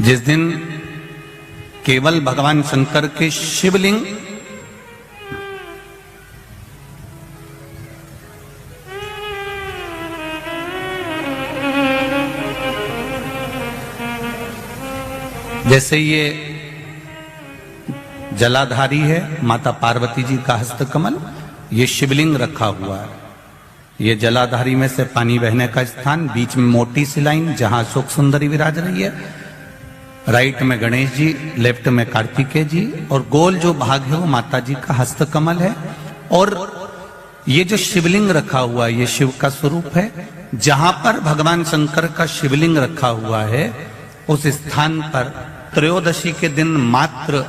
जिस दिन केवल भगवान शंकर के शिवलिंग जैसे ये जलाधारी है माता पार्वती जी का हस्तकमल, ये शिवलिंग रखा हुआ है। ये जलाधारी में से पानी बहने का स्थान, बीच में मोटी सी लाइन जहां अशोक सुंदरी विराज रही है, राइट में गणेश जी, लेफ्ट में कार्तिकेय जी, और गोल जो भाग है वो माता जी का हस्तकमल है। और ये जो शिवलिंग रखा हुआ है ये शिव का स्वरूप है। जहां पर भगवान शंकर का शिवलिंग रखा हुआ है उस स्थान पर त्रयोदशी के दिन मात्र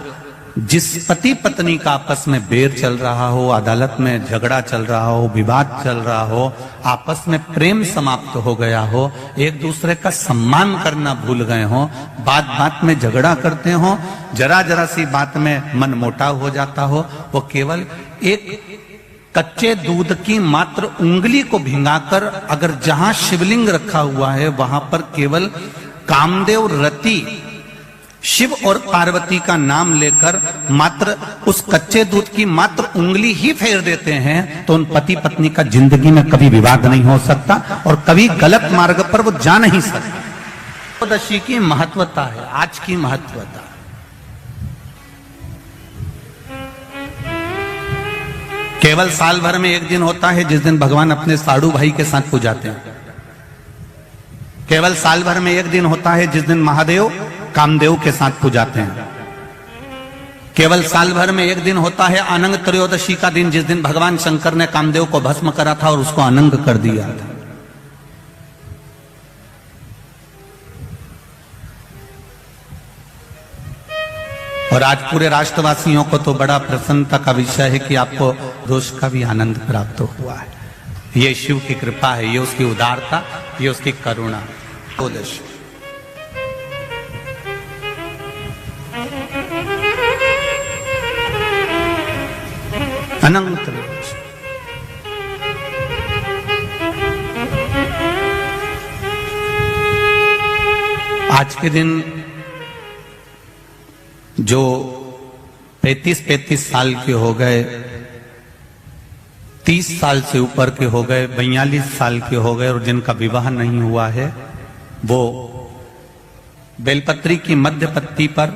जिस पति पत्नी का आपस में बैर चल रहा हो, अदालत में झगड़ा चल रहा हो, विवाद चल रहा हो, आपस में प्रेम समाप्त हो गया हो, एक दूसरे का सम्मान करना भूल गए हो, बात बात में झगड़ा करते हो, जरा जरा सी बात में मन मोटाव हो जाता हो, वो केवल एक कच्चे दूध की मात्र उंगली को भिंगाकर अगर जहां शिवलिंग रखा हुआ है वहां पर केवल कामदेव रति शिव और पार्वती का नाम लेकर मात्र उस कच्चे दूध की मात्र उंगली ही फेर देते हैं तो उन पति पत्नी का जिंदगी में कभी विवाद नहीं हो सकता और कभी गलत मार्ग पर वो जा नहीं सकते। त्रयोदशी की महत्वता है, आज की महत्वता। केवल साल भर में एक दिन होता है जिस दिन भगवान अपने साड़ू भाई के साथ पूजाते हैं। केवल साल भर में एक दिन होता है जिस दिन महादेव कामदेव के साथ पूजाते हैं। केवल साल भर में एक दिन होता है अनंग त्रयोदशी का दिन, जिस दिन भगवान शंकर ने कामदेव को भस्म करा था और उसको अनंग कर दिया था। और आज पूरे राष्ट्रवासियों को तो बड़ा प्रसन्नता का विषय है कि आपको रोष का भी आनंद प्राप्त हुआ है। ये शिव की कृपा है, ये उसकी उदारता, ये उसकी करुणा। त्रयोदशी अनंत त्रयोदशी आज के दिन जो 35 साल के हो गए, 30 साल से ऊपर के हो गए, 42 साल के हो गए और जिनका विवाह नहीं हुआ है वो बेलपत्री की मध्य पत्ती पर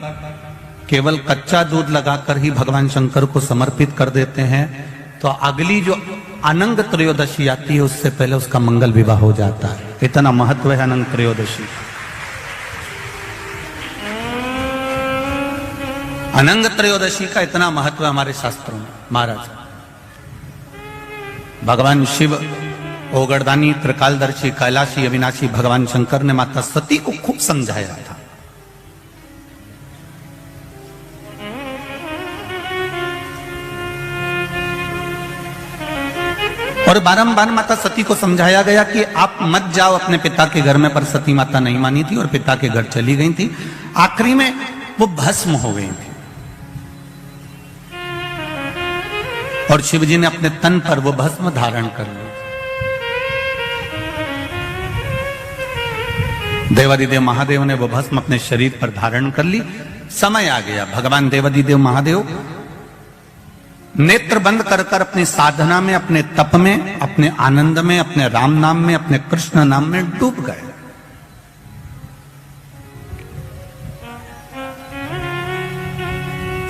केवल कच्चा दूध लगाकर ही भगवान शंकर को समर्पित कर देते हैं तो अगली जो अनंग त्रयोदशी आती है उससे पहले उसका मंगल विवाह हो जाता है। इतना महत्व है अनंग त्रयोदशी। अनंग त्रयोदशी का इतना महत्व है हमारे शास्त्रों में। महाराज भगवान शिव ओगरदानी त्रिकालदर्शी कैलाशी अविनाशी भगवान शंकर ने माता सती को खूब समझाया था। और बारंबार माता सती को समझाया गया कि आप मत जाओ अपने पिता के घर में, पर सती माता नहीं मानी थी और पिता के घर चली गई थी। आखिरी में वो भस्म हो गई थी और शिवजी ने अपने तन पर वो भस्म धारण कर ली। देवादिदेव महादेव ने वो भस्म अपने शरीर पर धारण कर ली। समय आ गया, भगवान देवादिदेव महादेव नेत्र बंद कर कर अपनी साधना में, अपने तप में, अपने आनंद में, अपने राम नाम में, अपने कृष्ण नाम में डूब गए।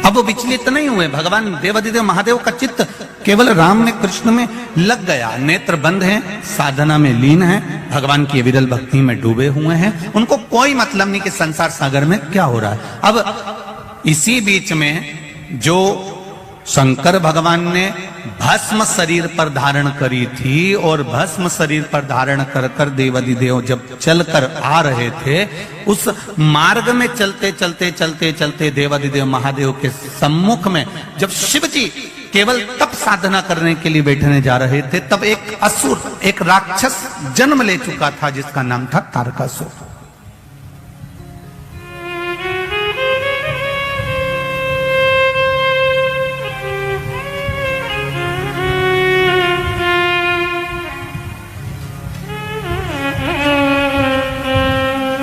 अब वो विचलित नहीं हुए। भगवान देवादिदेव महादेव का चित्त केवल राम में, कृष्ण में लग गया। नेत्र बंद हैं, साधना में लीन हैं, भगवान की विरल भक्ति में डूबे हुए हैं। उनको कोई मतलब नहीं कि संसार सागर में क्या हो रहा है। अब इसी बीच में जो शंकर भगवान ने भस्म शरीर पर धारण करी थी और भस्म शरीर पर धारण कर कर देवादिदेव जब चलकर आ रहे थे, उस मार्ग में चलते चलते चलते चलते देवादिदेव महादेव के सम्मुख में जब शिव जी केवल तप साधना करने के लिए बैठने जा रहे थे, तब एक असुर, एक राक्षस जन्म ले चुका था जिसका नाम था तारकासुर।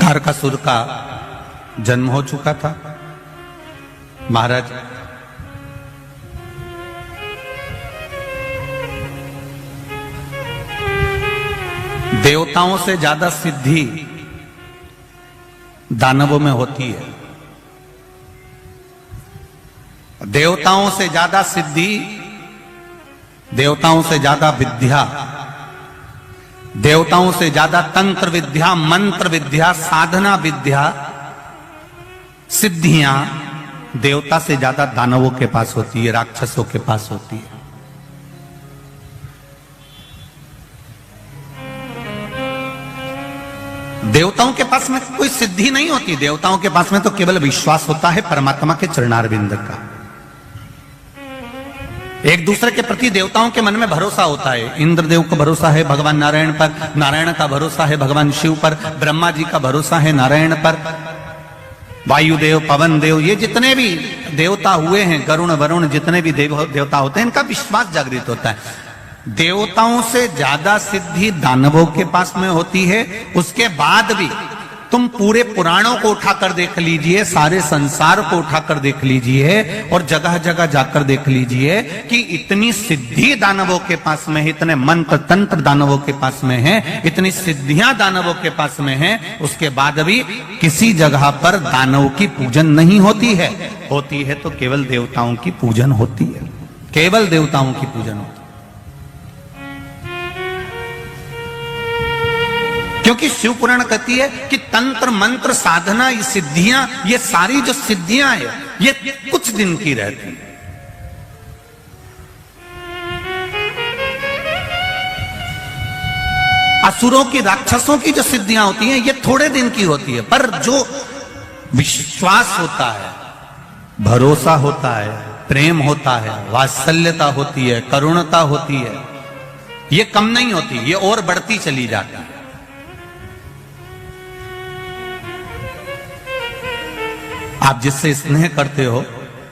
तारकासुर का जन्म हो चुका था। महाराज देवताओं से ज्यादा सिद्धि दानवों में होती है। देवताओं से ज्यादा सिद्धि, देवताओं से ज्यादा विद्या, देवताओं से ज्यादा तंत्र विद्या, मंत्र विद्या, साधना विद्या, सिद्धियां देवता से ज्यादा दानवों के पास होती है, राक्षसों के पास होती है। देवताओं के पास में कोई सिद्धि नहीं होती, देवताओं के पास में तो केवल विश्वास होता है परमात्मा के चरणारविंद का। एक दूसरे के प्रति देवताओं के मन में भरोसा होता है। इंद्रदेव का भरोसा है भगवान नारायण पर, नारायण का भरोसा है भगवान शिव पर, ब्रह्मा जी का भरोसा है नारायण पर, वायुदेव, पवन देव, ये जितने भी देवता हुए हैं, गरुण वरुण, जितने भी देवता होते हैं, इनका विश्वास जागृत होता है। देवताओं से ज्यादा सिद्धि दानवों के पास में होती है। उसके बाद भी तुम पूरे पुराणों को उठाकर देख लीजिए, सारे संसार को उठाकर देख लीजिए और जगह जगह जाकर देख लीजिए कि इतनी सिद्धि दानवों के पास में है, इतने मंत्र तंत्र दानवों के पास में है, इतनी सिद्धियां दानवों के पास में है, उसके बाद भी किसी जगह पर दानव की पूजन नहीं होती है। होती है तो केवल देवताओं की पूजन होती है, केवल देवताओं की पूजन होती है। क्योंकि शिव पुराण कहती है कि तंत्र मंत्र साधना, ये सिद्धियां, ये सारी जो सिद्धियां है, ये कुछ दिन की रहती है। असुरों की, राक्षसों की जो सिद्धियां होती हैं, ये थोड़े दिन की होती है। पर जो विश्वास होता है, भरोसा होता है, प्रेम होता है, वात्सल्यता होती है, करुणता होती है, ये कम नहीं होती, ये और बढ़ती चली जाती है। आप जिससे स्नेह करते हो,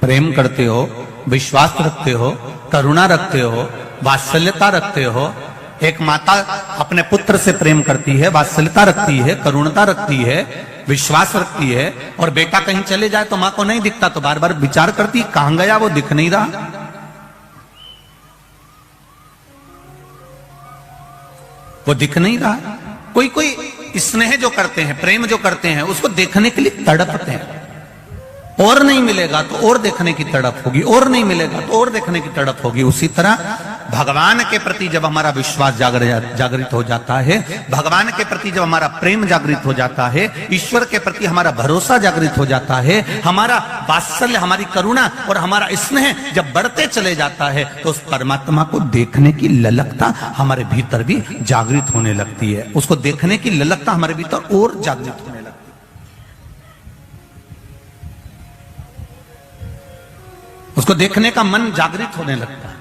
प्रेम करते हो, विश्वास रखते हो, करुणा रखते हो, वात्सल्यता रखते हो। एक माता अपने पुत्र से प्रेम करती है, वात्सल्यता रखती है, करुणता रखती है, विश्वास रखती है, और बेटा कहीं चले जाए तो मां को नहीं दिखता तो बार बार विचार करती, कहां गया, वो दिख नहीं रहा। वो दिख नहीं रहा। कोई कोई स्नेह जो करते हैं, प्रेम जो करते हैं, उसको देखने के लिए तड़पते हैं। और नहीं मिलेगा तो और देखने की तड़प होगी, और नहीं मिलेगा तो और देखने की तड़प होगी। उसी तरह भगवान के प्रति जब हमारा विश्वास जागृत हो जाता है, भगवान के प्रति जब हमारा प्रेम जागृत हो जाता है, ईश्वर के प्रति हमारा भरोसा जागृत हो जाता है, हमारा वात्सल्य, हमारी करुणा और हमारा स्नेह जब बढ़ते चले जाता है, तो उस परमात्मा को देखने की ललकता हमारे भीतर भी जागृत होने लगती है। उसको देखने की ललकता हमारे भीतर और जागृत होने लगती है। उसको देखने का मन जागृत होने लगता है।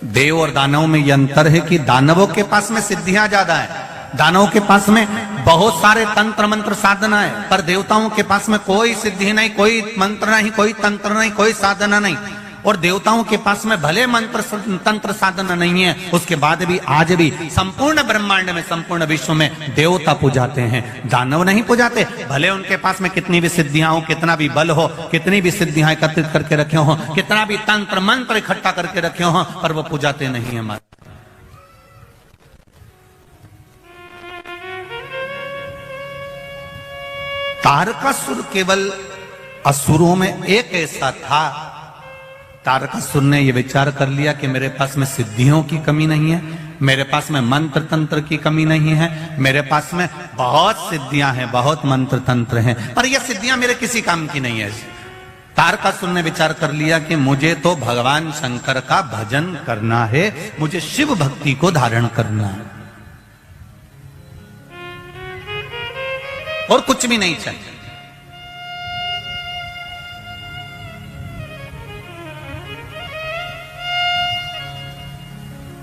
देव और दानवों में यह अंतर है कि दानवों के पास में सिद्धियां ज्यादा है, दानवों के पास में बहुत सारे तंत्र मंत्र साधना है, पर देवताओं के पास में कोई सिद्धि नहीं, कोई मंत्र नहीं, कोई तंत्र नहीं, कोई साधना नहीं। और देवताओं के पास में भले मंत्र तंत्र साधना नहीं है, उसके बाद भी आज भी संपूर्ण ब्रह्मांड में, संपूर्ण विश्व में देवता पूजाते हैं, दानव नहीं पूजाते। भले उनके पास में कितनी भी सिद्धियां हो, कितना भी बल हो, कितनी भी सिद्धियां एकत्रित करके रखे हो, कितना भी तंत्र मंत्र इकट्ठा करके रखे हो, पर वो पूजाते नहीं है। हमारे तारकासुर केवल असुरों में एक ऐसा था, तारकासुर ने यह विचार कर लिया कि मेरे पास में सिद्धियों की कमी नहीं है, मेरे पास में मंत्र तंत्र की कमी नहीं है, मेरे पास में बहुत सिद्धियां हैं, बहुत मंत्र तंत्र हैं, पर यह सिद्धियां मेरे किसी काम की नहीं है। तारकासुर ने विचार कर लिया कि मुझे तो भगवान शंकर का भजन करना है, मुझे शिव भक्ति को धारण करना है, और कुछ भी नहीं चाहिए।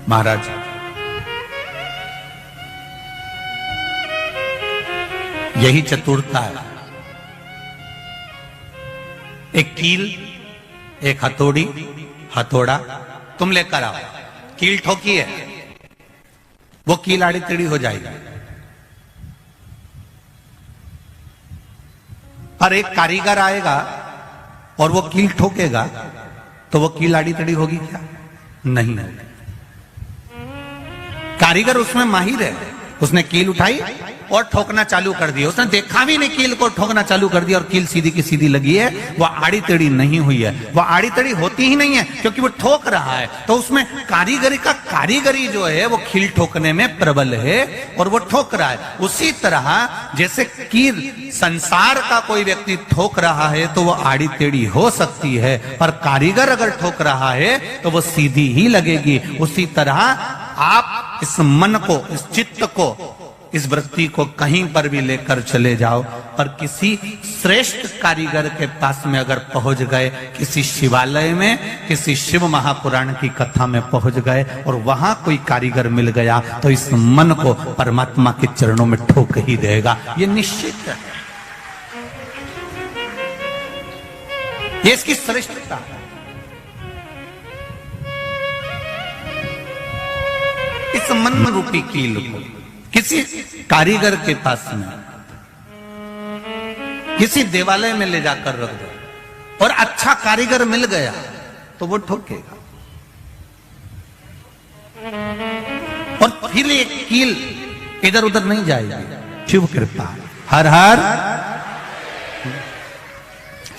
महाराज यही चतुरता है। एक कील, एक हथौड़ी, हथौड़ा तुम लेकर आओ, कील ठोकी है, वो कील आड़ी टेढ़ी हो जाएगी। और एक कारीगर आएगा और वो कील ठोकेगा तो वो कील आड़ी तड़ी होगी क्या? नहीं होगी। कारीगर उसमें माहिर है, उसने कील उठाई और ठोकना चालू कर दिया, उसने देखा भी नहीं कील को, ठोकना चालू कर दिया और कील सीधी की सीधी लगी है, वो आड़ी टेढ़ी नहीं हुई है। वो आड़ी टेढ़ी होती ही नहीं है क्योंकि वो ठोक रहा है, तो उसमें कारीगरी जो है वो कील ठोकने में प्रबल है और वो ठोक रहा है। उसी तरह जैसे कील संसार का कोई व्यक्ति ठोक रहा है तो वो आड़ी टेढ़ी हो सकती है, पर कारीगर अगर ठोक रहा है तो वो सीधी ही लगेगी। उसी तरह आप इस मन को, इस चित्त को, इस वृत्ति को कहीं पर भी लेकर चले जाओ, पर किसी श्रेष्ठ कारीगर के पास में अगर पहुंच गए, किसी शिवालय में, किसी शिव महापुराण की कथा में पहुंच गए और वहां कोई कारीगर मिल गया तो इस मन को परमात्मा के चरणों में ठोक ही देगा, ये निश्चित है। ये इसकी श्रेष्ठता है। इस मन रूपी कील को किसी कारीगर के पास में, किसी देवालय में ले जाकर रख दो और अच्छा कारीगर मिल गया तो वो ठोकेगा और फिर ये कील इधर उधर नहीं जाएगी। शिव कृपा, हर हर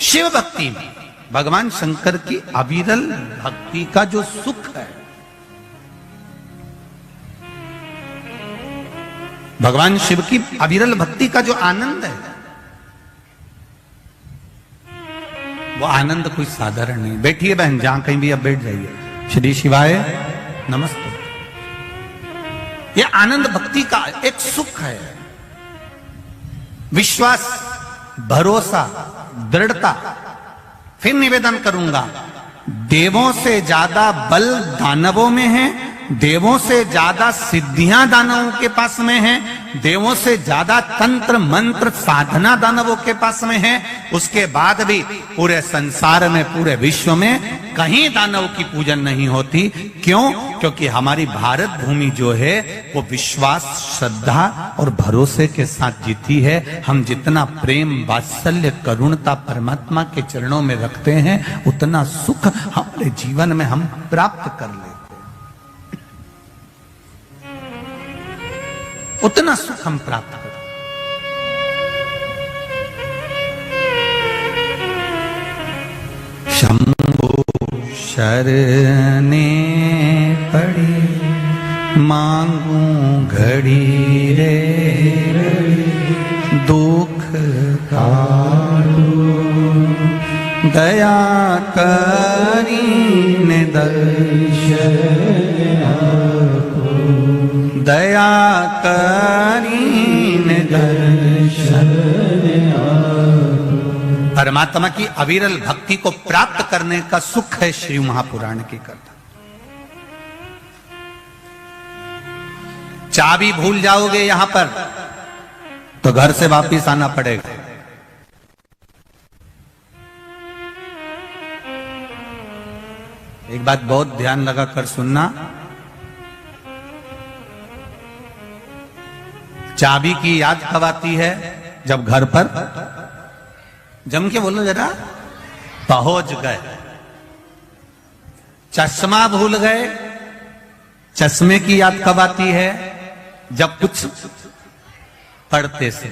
शिव भक्ति में भगवान शंकर की अविरल भक्ति का जो सुख है, भगवान शिव की अविरल भक्ति का जो आनंद है, वो आनंद कोई साधारण नहीं। बैठिए बहन, जहां कहीं भी अब बैठ जाइए। श्री शिवाय नमस्ते। ये आनंद भक्ति का एक सुख है, विश्वास, भरोसा, दृढ़ता। फिर निवेदन करूंगा, देवों से ज्यादा बल दानवों में है, देवों से ज्यादा सिद्धियां दानवों के पास में है, देवों से ज्यादा तंत्र मंत्र साधना दानवों के पास में है। उसके बाद भी पूरे संसार में, पूरे विश्व में कहीं दानव की पूजन नहीं होती। क्यों? क्योंकि हमारी भारत भूमि जो है वो विश्वास, श्रद्धा और भरोसे के साथ जीती है। हम जितना प्रेम, वात्सल्य, करुणता परमात्मा के चरणों में रखते हैं, उतना सुख हमारे जीवन में हम प्राप्त कर लेते हैं, उतना सुख हम प्राप्त करें। शंभो शरणे पड़ी मांगू घड़ी रे, दुख काटू दया करीन दर्शन, दया करीन दर्शन। परमात्मा की अविरल भक्ति को प्राप्त करने का सुख है श्री महापुराण की कथा। चाबी भूल जाओगे यहां पर तो घर से वापिस आना पड़ेगा। एक बात बहुत ध्यान लगाकर सुनना, चाबी की याद कब आती है? जब घर पर, जम के बोलो जरा, पहुंच गए। चश्मा भूल गए, चश्मे की याद कब आती है? जब कुछ पढ़ते से।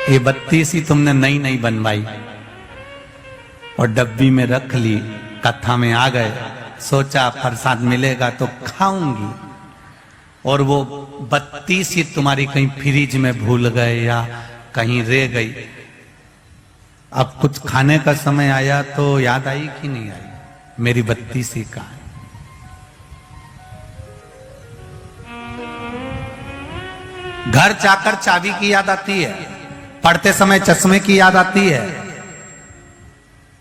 ये बत्ती सी तुमने नई नई बनवाई और डब्बी में रख ली, कथा में आ गए, सोचा प्रसाद मिलेगा तो खाऊंगी, और वो बत्ती सी तुम्हारी कहीं फ्रिज में भूल गए या कहीं रह गई। अब कुछ खाने का समय आया तो याद आई कि नहीं आई, मेरी बत्ती सी कहां है? घर जाकर चाबी की याद आती है, पढ़ते समय चश्मे की याद आती है,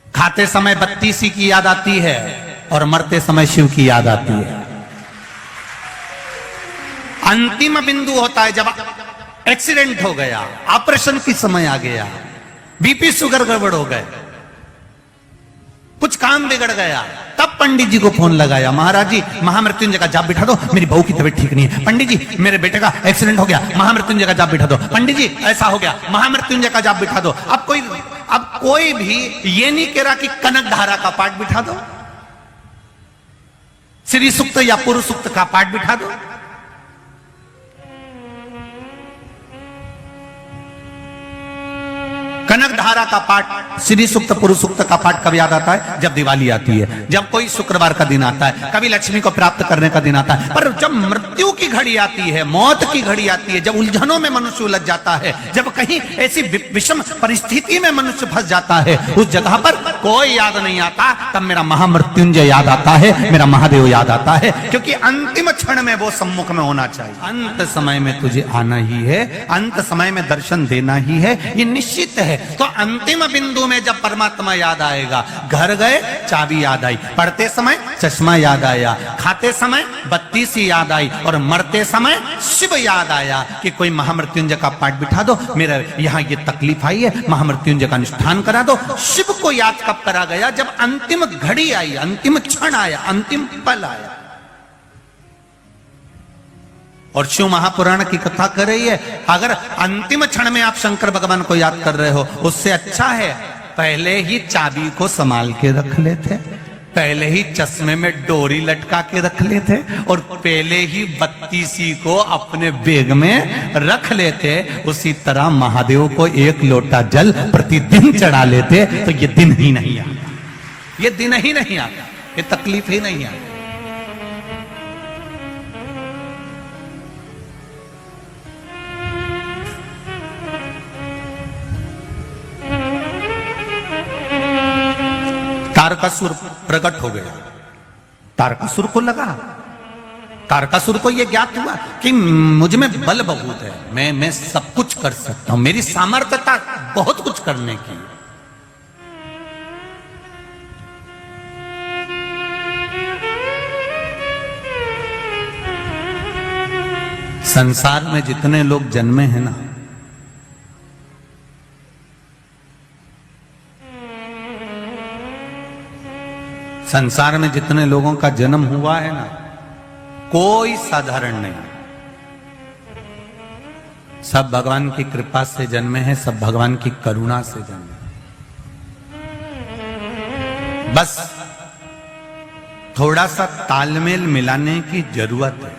खाते समय बत्ती सी की याद आती है, और मरते समय शिव की याद आती है। अंतिम बिंदु होता है जब एक्सीडेंट हो गया, ऑपरेशन की समय आ गया, बीपी शुगर गड़बड़ हो गए, कुछ काम बिगड़ गया, तब पंडित जी को फोन लगाया, महाराज जी महामृत्युंजय का जाप बिठा दो, मेरी बहू की तबीयत ठीक नहीं है। पंडित जी मेरे बेटे का एक्सीडेंट हो गया, महामृत्युंजय का जाप बिठा दो। पंडित जी ऐसा हो गया, महामृत्युंजय का जाप बिठा दो। अब कोई भी ये नहीं कह रहा कि कनक धारा का पाठ बिठा दो, श्री सूक्त या पूर्व सूक्त का पाठ बिठा दो। कनक धारा का पाठ, श्री सूक्त पूर्व सूक्त का पाठ कब याद आता है? जब दिवाली आती है, जब कोई शुक्रवार का दिन आता है, कभी लक्ष्मी को प्राप्त करने का दिन आता है। पर जब मृत्यु की घड़ी आती है, मौत की घड़ी आती है, जब उलझनों में मनुष्य उलझ जाता है, जब कहीं ऐसी विषम परिस्थिति में मनुष्य फंस जाता है, उस जगह पर कोई याद नहीं आता, तब मेरा महामृत्युंजय याद आता है, मेरा महादेव याद आता है, क्योंकि अंतिम क्षण में वो सम्मुख में होना चाहिए। अंत समय में तुझे आना ही है, अंत समय में दर्शन देना ही है, ये निश्चित है। तो अंतिम बिंदु में जब परमात्मा याद आएगा, घर गए चाबी याद आई, पढ़ते समय चश्मा याद आया, खाते समय बत्ती सी याद आई, और मरते समय शिव याद आया कि कोई महामृत्युंजय का पाठ बिठा दो, मेरा यहाँ ये तकलीफ आई है, महामृत्युंजय का अनुष्ठान करा दो। शिव को याद कब करा गया? जब अंतिम घड़ी आई, अंतिम क्षण आया, अंतिम पल आया। और शिव महापुराण की कथा कर रही है, अगर अंतिम क्षण में आप शंकर भगवान को याद कर रहे हो, उससे अच्छा है पहले ही चाबी को संभाल के रख लेते, पहले ही चश्मे में डोरी लटका के रख लेते, और पहले ही बत्ती सी को अपने बैग में रख लेते। उसी तरह महादेव को एक लोटा जल प्रतिदिन चढ़ा लेते, तो ये दिन ही नहीं आता, ये दिन ही नहीं आता, ये तकलीफ ही नहीं आती। तारकासुर प्रकट हो गया, तारकासुर को लगा, तारकासुर को यह ज्ञात हुआ कि मुझ में बल बहुत है, मैं सब कुछ कर सकता हूं, मेरी सामर्थ्यता बहुत कुछ करने की। संसार में जितने लोग जन्मे हैं ना, संसार में जितने लोगों का जन्म हुआ है ना, कोई साधारण नहीं, सब भगवान की कृपा से जन्मे हैं, सब भगवान की करुणा से जन्मे। बस थोड़ा सा तालमेल मिलाने की जरूरत है।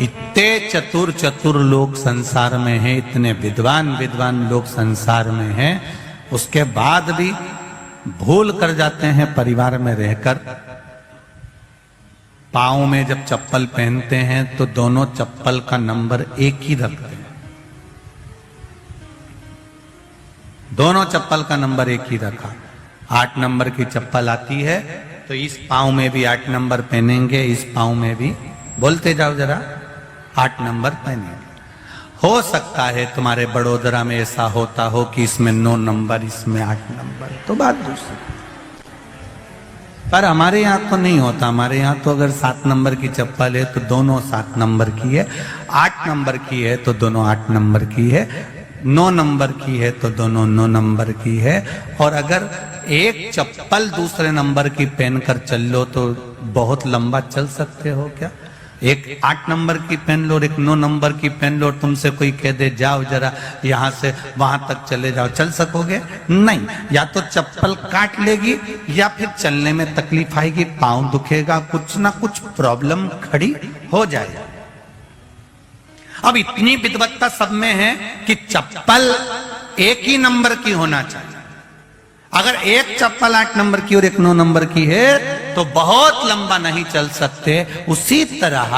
इतने चतुर चतुर लोग संसार में हैं, इतने विद्वान विद्वान लोग संसार में हैं, उसके बाद भी भूल कर जाते हैं परिवार में रहकर। पाँव में जब चप्पल पहनते हैं तो दोनों चप्पल का नंबर एक ही रखते हैं, दोनों चप्पल का नंबर एक ही रखा। 8 नंबर की चप्पल आती है तो इस पाँव में भी 8 नंबर पहनेंगे, इस पाँव में भी, बोलते जाओ जरा, 8 नंबर पहनेंगे। हो सकता है तुम्हारे बड़ोदरा में ऐसा होता हो कि इसमें 9 नंबर, इसमें 8 नंबर, तो बात दूसरी। पर हमारे यहाँ तो नहीं होता, हमारे यहाँ तो अगर 7 नंबर की चप्पल है तो दोनों 7 नंबर की है, 8 नंबर की है तो दोनों 8 नंबर की है, 9 नंबर की है तो दोनों 9 नंबर की है। और अगर एक चप्पल दूसरे नंबर की पहनकर चल लो तो बहुत लंबा चल सकते हो क्या? एक 8 नंबर की पहन लो और एक 9 नंबर की पहन लो, तुमसे कोई कह दे जाओ जरा यहां से वहां तक चले जाओ, चल सकोगे? नहीं, या तो चप्पल काट लेगी या फिर चलने में तकलीफ आएगी, पांव दुखेगा, कुछ ना कुछ प्रॉब्लम खड़ी हो जाएगी। अब इतनी विद्वत्ता सब में है कि चप्पल एक ही नंबर की होना चाहिए। अगर एक चप्पल 8 नंबर की और एक 9 नंबर की है तो बहुत लंबा नहीं चल सकते। उसी तरह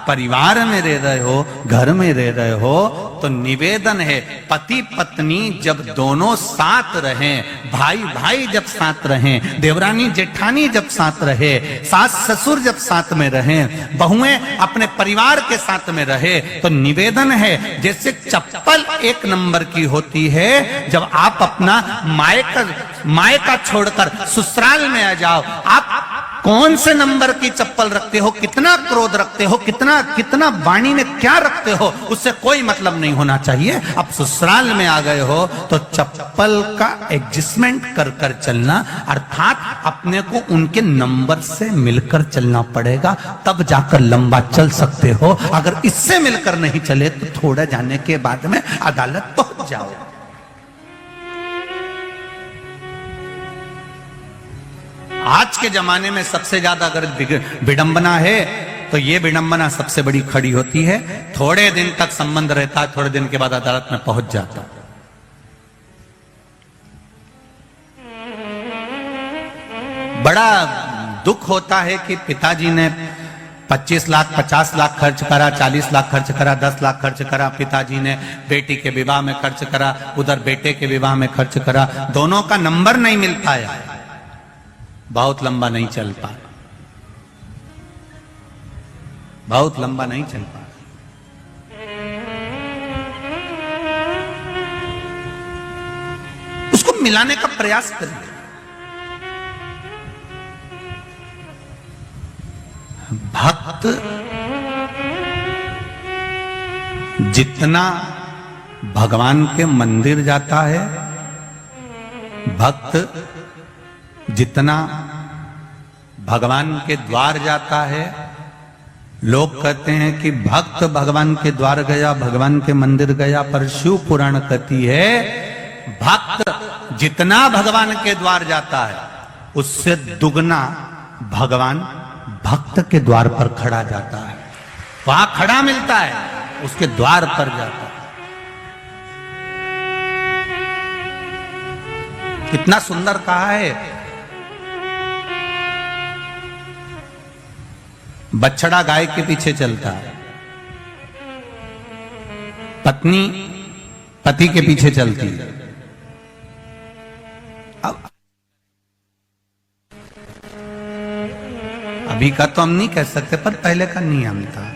परिवार में रह रहे हो, घर में रह रहे हो, तो निवेदन है पति पत्नी जब दोनों साथ रहें, भाई भाई जब साथ रहें, देवरानी जेठानी जब साथ रहे, सास ससुर जब साथ में रहें, बहुएं अपने परिवार के साथ में रहे, तो निवेदन है जैसे चप्पल 1 नंबर की होती है, जब आप अपना मायका छोड़कर ससुराल में आ जाओ, आप कौन से नंबर की चप्पल रखते हो, कितना क्रोध रखते हो, कितना कितना वाणी में क्या रखते हो, उससे कोई मतलब नहीं होना चाहिए। अब ससुराल में आ गए हो तो चप्पल का एडजस्टमेंट कर कर चलना, अर्थात अपने को उनके नंबर से मिलकर चलना पड़ेगा, तब जाकर लंबा चल सकते हो। अगर इससे मिलकर नहीं चले तो थोड़ा जाने के बाद में अदालत पहुंच जाओ। आज के जमाने में सबसे ज्यादा अगर विडंबना है तो ये विडंबना सबसे बड़ी खड़ी होती है। थोड़े दिन तक संबंध रहता है, थोड़े दिन के बाद अदालत में पहुंच जाता। बड़ा दुख होता है कि पिताजी ने 25 लाख 50 लाख खर्च करा, 40 लाख खर्च करा, 10 लाख खर्च करा, पिताजी ने बेटी के विवाह में खर्च करा, उधर बेटे के विवाह में खर्च करा, दोनों का नंबर नहीं मिल पाया, बहुत लंबा नहीं चल पाया, बहुत लंबा नहीं चल पाया। उसको मिलाने का प्रयास करिए। भक्त जितना भगवान के मंदिर जाता है, भक्त जितना भगवान के द्वार जाता है, लोग कहते हैं कि भक्त भगवान के द्वार गया, भगवान के मंदिर गया, पर शिव पुराण कहती है भक्त जितना भगवान के द्वार जाता है उससे दुगना भगवान भक्त के द्वार पर खड़ा जाता है, वहां खड़ा मिलता है, उसके द्वार पर जाता है। कितना सुंदर कहा है। बछड़ा गाय के पीछे चलता है, पत्नी पति के पीछे चलती है। अब अभी का तो हम नहीं कह सकते, पर पहले का नियम था।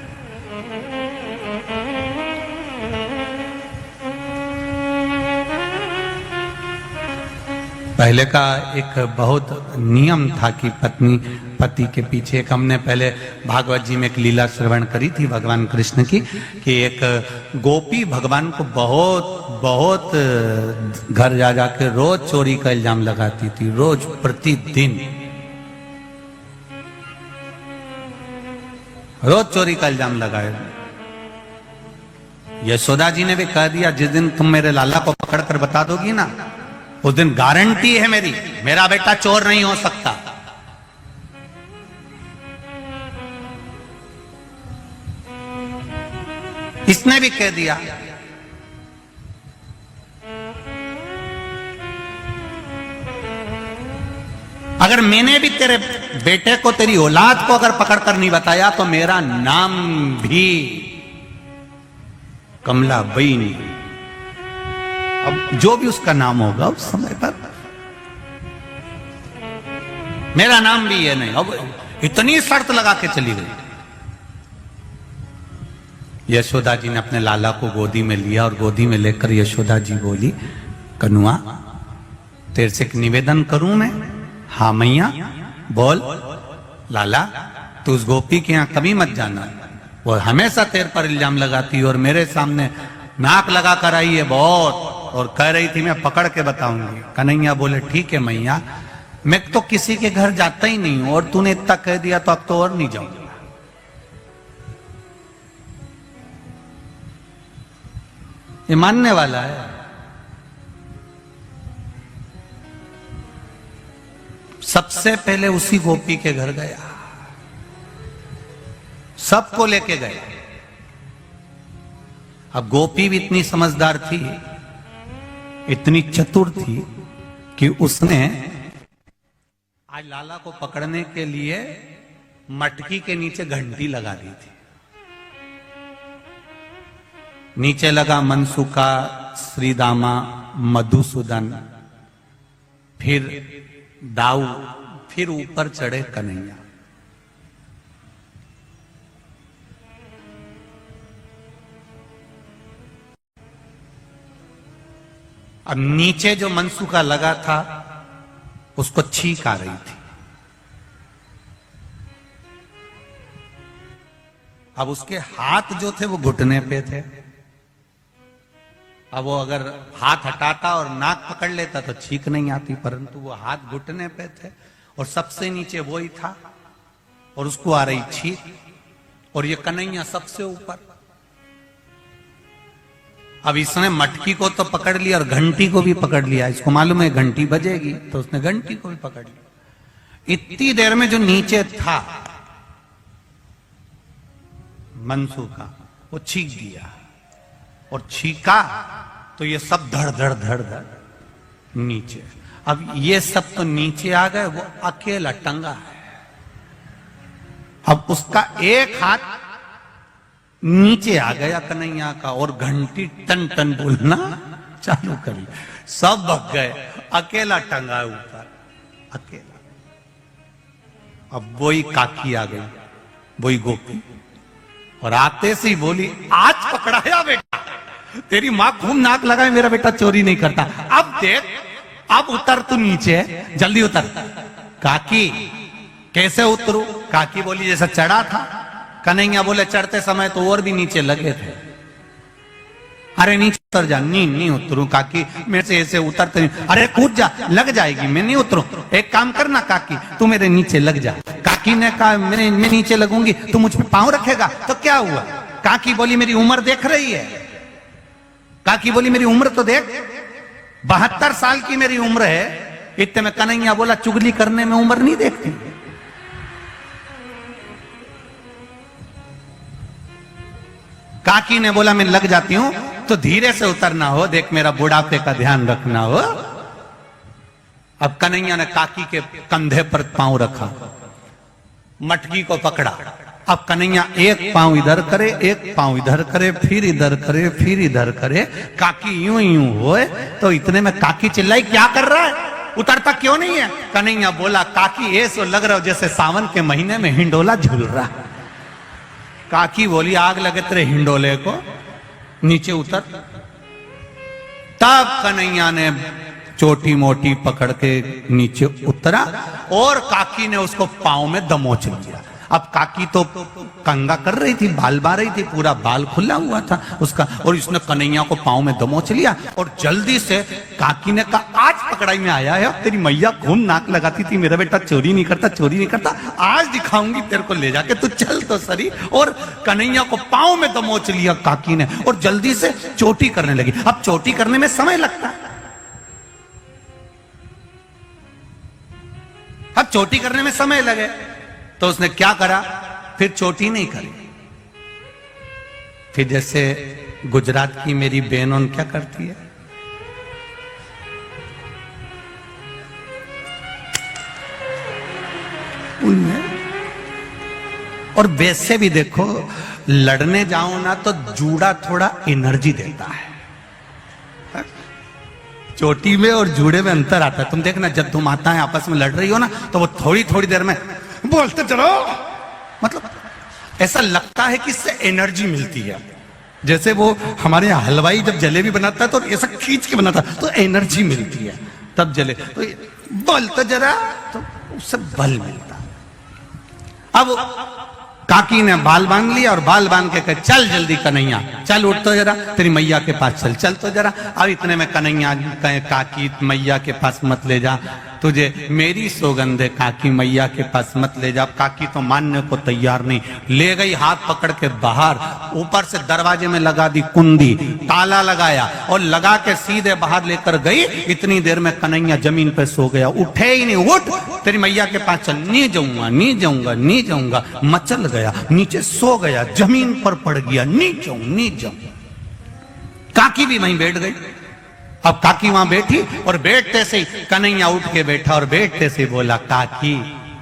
पहले का एक बहुत नियम था कि पत्नी पति के पीछे। एक हमने पहले भागवत जी में एक लीला श्रवण करी थी भगवान कृष्ण की, कि एक गोपी भगवान को बहुत बहुत घर जा जाके रोज चोरी का इल्जाम लगाती थी, रोज प्रतिदिन रोज चोरी का इल्जाम लगाए। यशोदा जी ने भी कह दिया, जिस दिन तुम मेरे लाला को पकड़ कर बता दोगी ना, उस दिन गारंटी है मेरी, मेरा बेटा चोर नहीं हो सकता। इसने भी कह दिया। अगर मैंने भी तेरे बेटे को, तेरी औलाद को अगर पकड़ कर नहीं बताया तो मेरा नाम भी कमला बई नहीं। अब जो भी उसका नाम होगा उस समय पर, मेरा नाम भी ये नहीं। अब इतनी शर्त लगा के चली गई। यशोदा जी ने अपने लाला को गोदी में लिया और गोदी में लेकर यशोदा जी बोली, कनुआ तेरे से एक निवेदन करूं मैं? हाँ मैया बोल। लाला तू उस गोपी के यहां कभी मत जाना, वो हमेशा तेरे पर इल्जाम लगाती और मेरे सामने नाक लगा कर आई है बहुत, और कह रही थी मैं पकड़ के बताऊंगी। कन्हैया बोले ठीक है मैया, मैं तो किसी के घर जाता ही नहीं हूं, और तूने इतना कह दिया तो अब तो और नहीं जाऊंगा। ये मानने वाला है। सबसे पहले उसी गोपी के घर गया, सबको लेके गए। अब गोपी भी इतनी समझदार थी, इतनी चतुर थी कि उसने आज लाला को पकड़ने के लिए मटकी के नीचे घंटी लगा दी थी। नीचे लगा मनसुका, श्रीदामा, मधुसूदन, फिर दाऊ, फिर ऊपर चढ़े कन्हैया। अब नीचे जो मनसुका लगा था उसको छींक आ रही थी। अब उसके हाथ जो थे वो घुटने पे थे। अब वो अगर हाथ हटाता और नाक पकड़ लेता तो छींक नहीं आती, परंतु वो हाथ घुटने पे थे और सबसे नीचे वो ही था और उसको आ रही छींक, और ये कन्हैया सबसे ऊपर। अब इसने मटकी को तो पकड़ लिया और घंटी को भी पकड़ लिया, इसको मालूम है घंटी बजेगी, तो उसने घंटी को भी पकड़ लिया। इतनी देर में जो नीचे था मनसू का, वो छींक दिया, और छीका तो ये सब धड़ धड़ धड़ धड़ नीचे। अब ये सब तो नीचे आ गए, वो अकेला टंगा है। अब उसका एक हाथ नीचे आ गया कन्हैया का, और घंटी टन टन बोलना चालू करी, सब भग गए, अकेला टंगा ऊपर, अकेला। अब वही काकी आ गई, वही गोपी, और आते से ही बोली, आज पकड़ाया बेटा, तेरी मां खूब नाक लगाए, मेरा बेटा चोरी नहीं करता। अब देख, अब उतर तू नीचे, जल्दी उतर। काकी कैसे उतरू? काकी बोली जैसा चढ़ा था। कन्हैया बोले चढ़ते समय तो और भी नीचे लगे थे। अरे नीचे उतर जा। नहीं उतरू काकी, मेरे से ऐसे उतरते नहीं। अरे कूद जा, लग जाएगी, मैं नहीं उतरू। एक काम करना काकी, तू मेरे नीचे लग जा। काकी ने कहा मैं नीचे लगूंगी, तू मुझ पे पांव रखेगा तो क्या हुआ? काकी बोली मेरी उम्र देख रही है? काकी बोली मेरी उम्र तो देख, 72 साल की मेरी उम्र है। इतने में कन्हैया बोला चुगली करने में उम्र नहीं देखती। काकी ने बोला मैं लग जाती हूं, तो धीरे से उतरना हो, देख मेरा बुढ़ापे का ध्यान रखना हो। अब कन्हैया ने काकी के कंधे पर पांव रखा, मटकी को पकड़ा। अब कन्हैया एक पांव इधर करे, एक पांव इधर करे, फिर इधर करे, फिर इधर करे। काकी यूं यूं होए, तो इतने में काकी चिल्लाई क्या कर रहा है, उतरता क्यों नहीं है? कन्हैया बोला काकी ऐसा लग रहा हो जैसे सावन के महीने में हिंडोला झूल रहा। काकी बोली आग लगे तेरे हिंडोले को, नीचे उतर। तब कन्हैया ने छोटी मोटी पकड़ के नीचे उतरा, और काकी ने उसको पांव में दमोच लिया। अब काकी तो कंगा कर रही थी, बाल बा रही थी, पूरा बाल खुला हुआ था उसका, और इसने कन्हैया को पांव में दमोच लिया। और जल्दी से काकी ने कहा आज पकड़ाई में आया है, तेरी मैया खूब नाक लगाती थी, मेरा बेटा चोरी नहीं करता, चोरी नहीं करता, आज दिखाऊंगी तेरे को, ले जाके तू चल तो सरी। और कन्हैया को पांव में दमोच लिया काकी ने, और जल्दी से चोटी करने लगी। अब चोटी करने में समय लगता है, अब चोटी करने में समय लगे, तो उसने क्या करा, फिर चोटी नहीं करी। फिर जैसे गुजरात की मेरी बहनों क्या करती है, उनमें। और वैसे भी देखो, लड़ने जाओ ना तो जूड़ा थोड़ा एनर्जी देता है। चोटी में और जूड़े में अंतर आता है। तुम देखना, जब तुम माताएं आपस में लड़ रही हो ना, तो वो थोड़ी थोड़ी देर में बोलते चलो, मतलब ऐसा लगता है कि इससे एनर्जी मिलती है। जैसे वो हमारे यहाँ हलवाई जब जलेबी बनाता है तो ऐसा खींच के बनाता है, तो एनर्जी मिलती है, तब जले तो बोलते जरा, तो उससे बल मिलता है। अब काकी ने बाल बांध लिया, और बाल बांध के कहे चल जल्दी कन्हैया, चल उठ तो जरा, तेरी मैया के पास चल, चल तो जरा। अब इतने में कन्हैया कहे काकी मैया के पास मत ले जा, तुझे मेरी सौगंध है, काकी मैया के पास मत ले जा। काकी तो मानने को तैयार नहीं, ले गई हाथ पकड़ के बाहर, ऊपर से दरवाजे में लगा दी कुंडी, ताला लगाया, और लगा के सीधे बाहर लेकर गई। इतनी देर में कन्हैया जमीन पे सो गया, उठे ही नहीं। उठ, तेरी मैया के पास चल। नहीं जाऊंगा, नहीं जाऊंगा, नहीं जाऊंगा। मचल गया, नीचे सो गया, जमीन पर पड़ गया, नहीं जाऊं, नहीं जाऊं। काकी भी वहीं बैठ गई। अब काकी वहां बैठी, और बैठते से कन्हैया उठ के बैठा, और बैठते से बोला काकी,